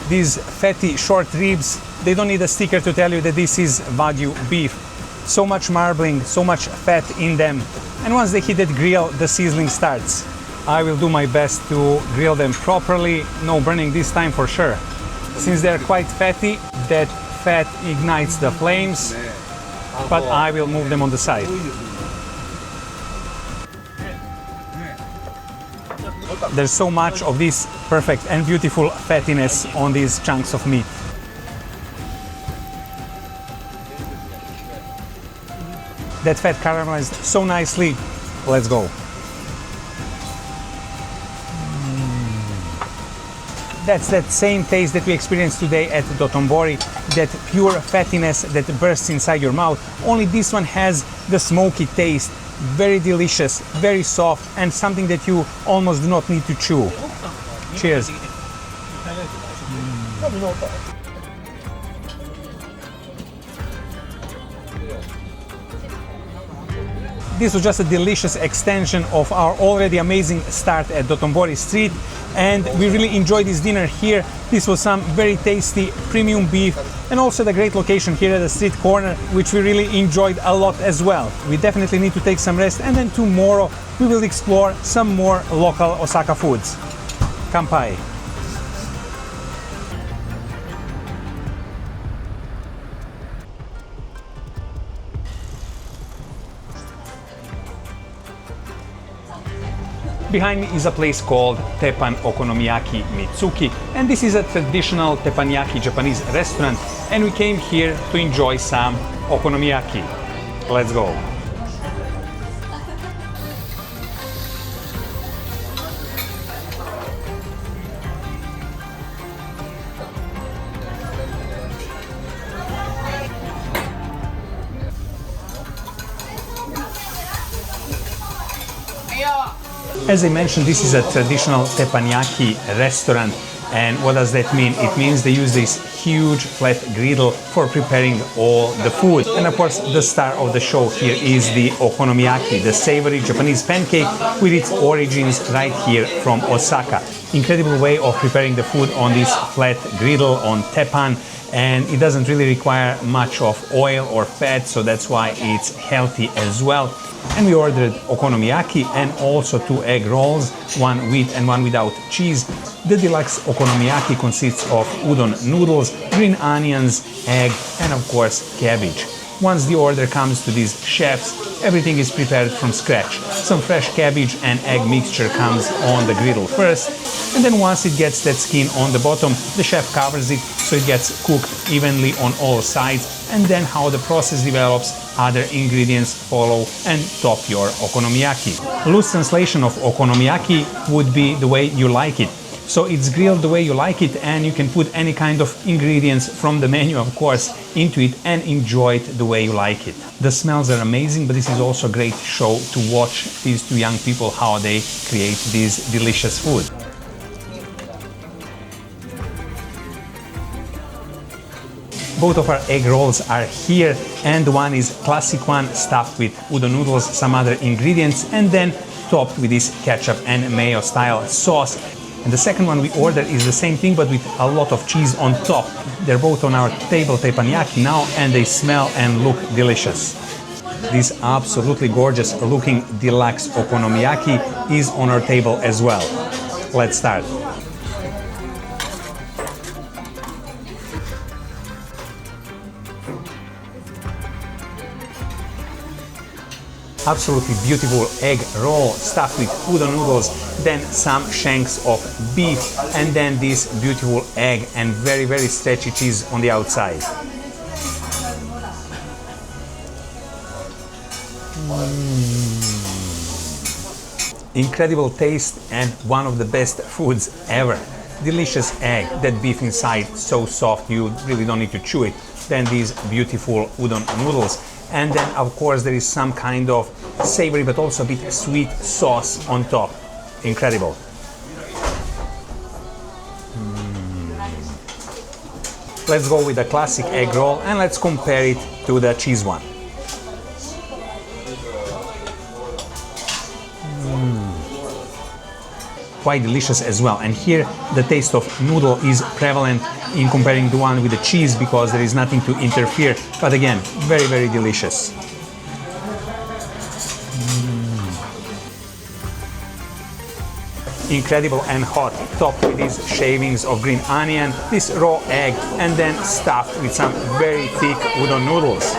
S1: These fatty short ribs, they don't need a sticker to tell you that this is Wagyu beef. So much marbling, so much fat in them, and once they hit that grill, the sizzling starts. I will do my best to grill them properly, no burning this time for sure. Since they're quite fatty, that fat ignites the flames, but I will move them on the side. There's so much of this perfect and beautiful fattiness on these chunks of meat. That fat caramelized so nicely. Let's go. That's that same taste that we experienced today at Dotonbori, that pure fattiness that bursts inside your mouth. Only this one has the smoky taste, very delicious, very soft, and something that you almost do not need to chew. Cheers. This was just a delicious extension of our already amazing start at Dotonbori Street, and we really enjoyed this dinner here. This was some very tasty premium beef, and also the great location here at the street corner, which we really enjoyed a lot as well. We definitely need to take some rest, and then tomorrow we will explore some more local Osaka foods. Kampai. Behind me is a place called Teppan Okonomiyaki Mitsuki, and this is a traditional teppanyaki Japanese restaurant, and we came here to enjoy some okonomiyaki. Let's go. As I mentioned, this is a traditional teppanyaki restaurant, And what does that mean? It means they use this huge flat griddle for preparing all the food. And of course, the star of the show here is the okonomiyaki, the savory Japanese pancake with its origins right here from Osaka. Incredible way of preparing the food on this flat griddle on teppan, and it doesn't really require much of oil or fat, so that's why it's healthy as well. And we ordered okonomiyaki and also 2 egg rolls, one with and one without cheese. The deluxe okonomiyaki consists of udon noodles, green onions, egg, and of course cabbage. Once the order comes to these chefs, everything is prepared from scratch. Some fresh cabbage and egg mixture comes on the griddle first, and then once it gets that skin on the bottom, the chef covers it so it gets cooked evenly on all sides, and then how the process develops, other ingredients follow and top your okonomiyaki. Loose translation of okonomiyaki would be the way you like it. So it's grilled the way you like it, and you can put any kind of ingredients from the menu, of course, into it and enjoy it the way you like it. The smells are amazing, but this is also a great show to watch these 2 young people how they create this delicious food. Both of our egg rolls are here, and the one is classic one stuffed with udon noodles, some other ingredients, and then topped with this ketchup and mayo style sauce. And the second one we ordered is the same thing, but with a lot of cheese on top. They're both on our table teppanyaki now, and they smell and look delicious. This absolutely gorgeous looking deluxe okonomiyaki is on our table as well. Let's start. Absolutely beautiful egg roll stuffed with udon noodles, then some shanks of beef, and then this beautiful egg and very, very stretchy cheese on the outside. Incredible taste and one of the best foods ever. Delicious egg, that beef inside so soft you really don't need to chew it. Then these beautiful udon noodles. And then of course there is some kind of savory but also a bit sweet sauce on top. Incredible. Let's go with the classic egg roll and let's compare it to the cheese one. Quite delicious as well, and here the taste of noodle is prevalent in comparing the one with the cheese because there is nothing to interfere, but again, very, very delicious. Incredible and hot, topped with these shavings of green onion, this raw egg, and then stuffed with some very thick udon noodles.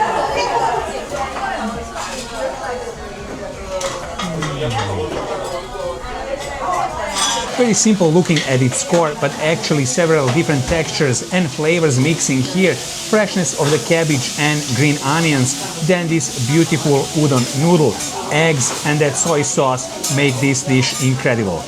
S1: Very simple looking at its core, but actually several different textures and flavors mixing here. Freshness of the cabbage and green onions, then this beautiful udon noodle, eggs, and that soy sauce make this dish incredible.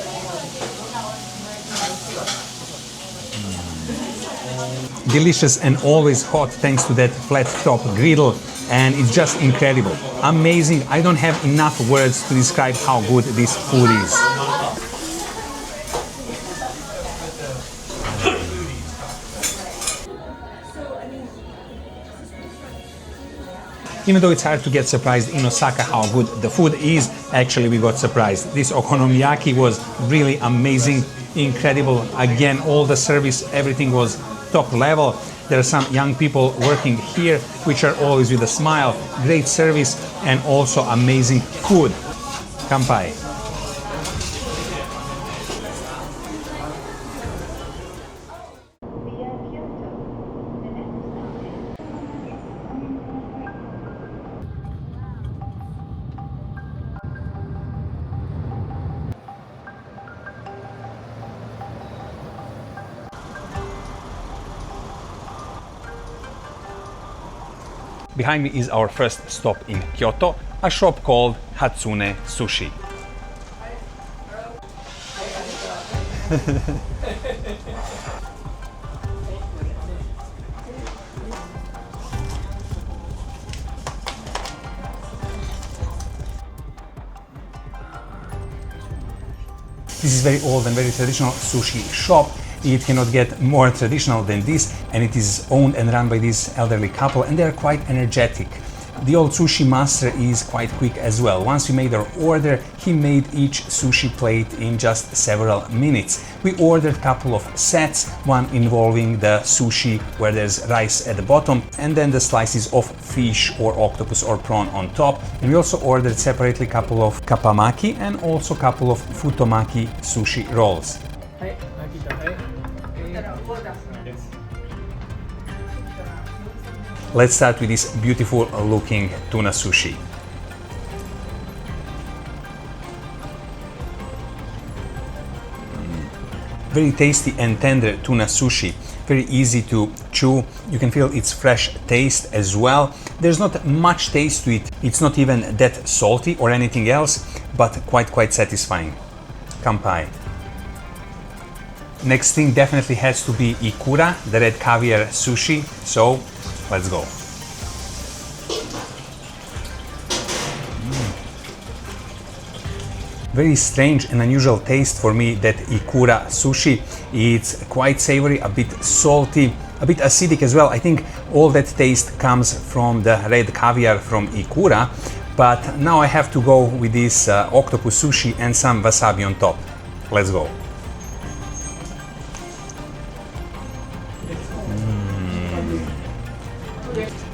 S1: Delicious and always hot thanks to that flat top griddle, and it's just incredible. Amazing. I don't have enough words to describe how good this food is. Even though it's hard to get surprised in Osaka how good the food is, actually we got surprised. This okonomiyaki was really amazing, incredible. Again, all the service, everything was top level. There are some young people working here, which are always with a smile, great service, and also amazing food. Kampai. Behind me is our first stop in Kyoto, a shop called Hatsune Sushi. This is very old and very traditional sushi shop, It cannot get more traditional than this, and it is owned and run by this elderly couple, and they are quite energetic. The old sushi master is quite quick as well. Once we made our order, he made each sushi plate in just several minutes. We ordered a couple of sets, one involving the sushi where there's rice at the bottom, and then the slices of fish or octopus or prawn on top. And we also ordered separately a couple of kappamaki and also a couple of futomaki sushi rolls. Let's start with this beautiful looking tuna sushi. Very tasty and tender tuna sushi, very easy to chew. You can feel its fresh taste as well. There's not much taste to it. It's not even that salty or anything else, but quite satisfying. Kampai. Next thing definitely has to be ikura, the red caviar sushi. So let's go. Very strange and unusual taste for me, that ikura sushi. It's quite savory, a bit salty, a bit acidic as well. I think all that taste comes from the red caviar from ikura, but now I have to go with this octopus sushi and some wasabi on top. Let's go.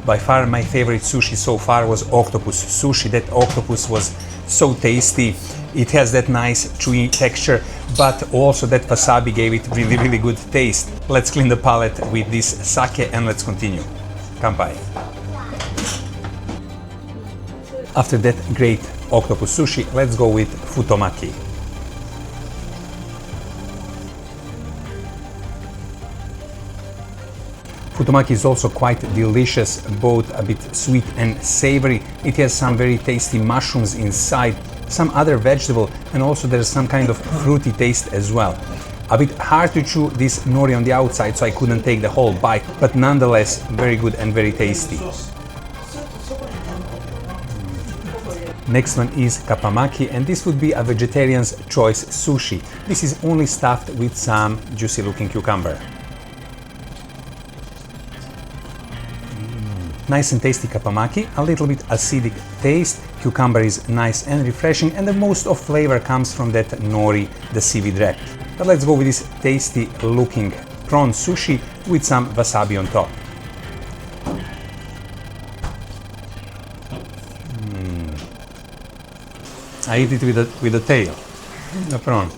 S1: By far my favorite sushi so far was octopus sushi. That octopus was so tasty. It has that nice chewy texture, but also that wasabi gave it really good taste. Let's clean the palate with this sake and let's continue. Kampai. After that great octopus sushi, let's go with futomaki. Futomaki is also quite delicious, both a bit sweet and savory. It has some very tasty mushrooms inside, some other vegetable, and also there's some kind of fruity taste as well. A bit hard to chew this nori on the outside, so I couldn't take the whole bite, but nonetheless very good and very tasty. Next one is kappamaki, and this would be a vegetarian's choice sushi. This is only stuffed with some juicy looking cucumber. Nice and tasty kappamaki, a little bit acidic taste, cucumber is nice and refreshing, and the most of flavor comes from that nori, the seaweed wrap. But let's go with this tasty looking prawn sushi with some wasabi on top. I eat it with the tail, the prawn.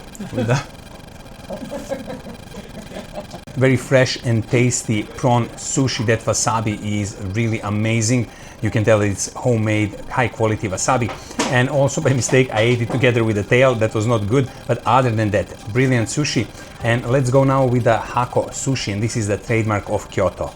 S1: Very fresh and tasty prawn sushi. That wasabi is really amazing. You can tell it's homemade, high quality wasabi. And also by mistake I ate it together with the tail. That was not good, but other than that, brilliant sushi. And let's go now with the hako sushi, and this is the trademark of Kyoto.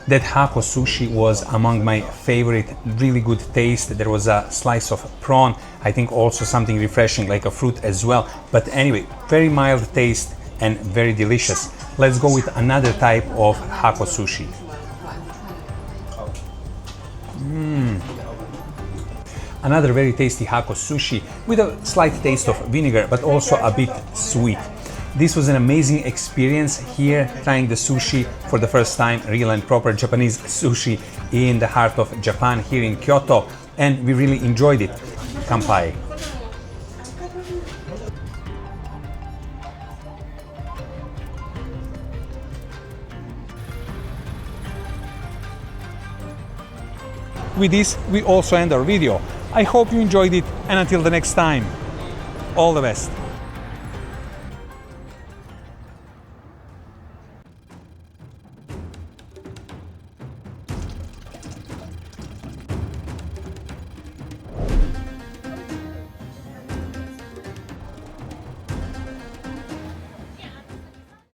S1: That hako sushi was among my favorite, really good taste. There was a slice of prawn, I think also something refreshing like a fruit as well. But anyway, very mild taste and very delicious. Let's go with another type of hako sushi. Another very tasty hako sushi with a slight taste of vinegar, but also a bit sweet. This was an amazing experience here, trying the sushi for the first time, real and proper Japanese sushi in the heart of Japan, here in Kyoto, and we really enjoyed it. Kampai. With this, we also end our video. I hope you enjoyed it, and until the next time, all the best.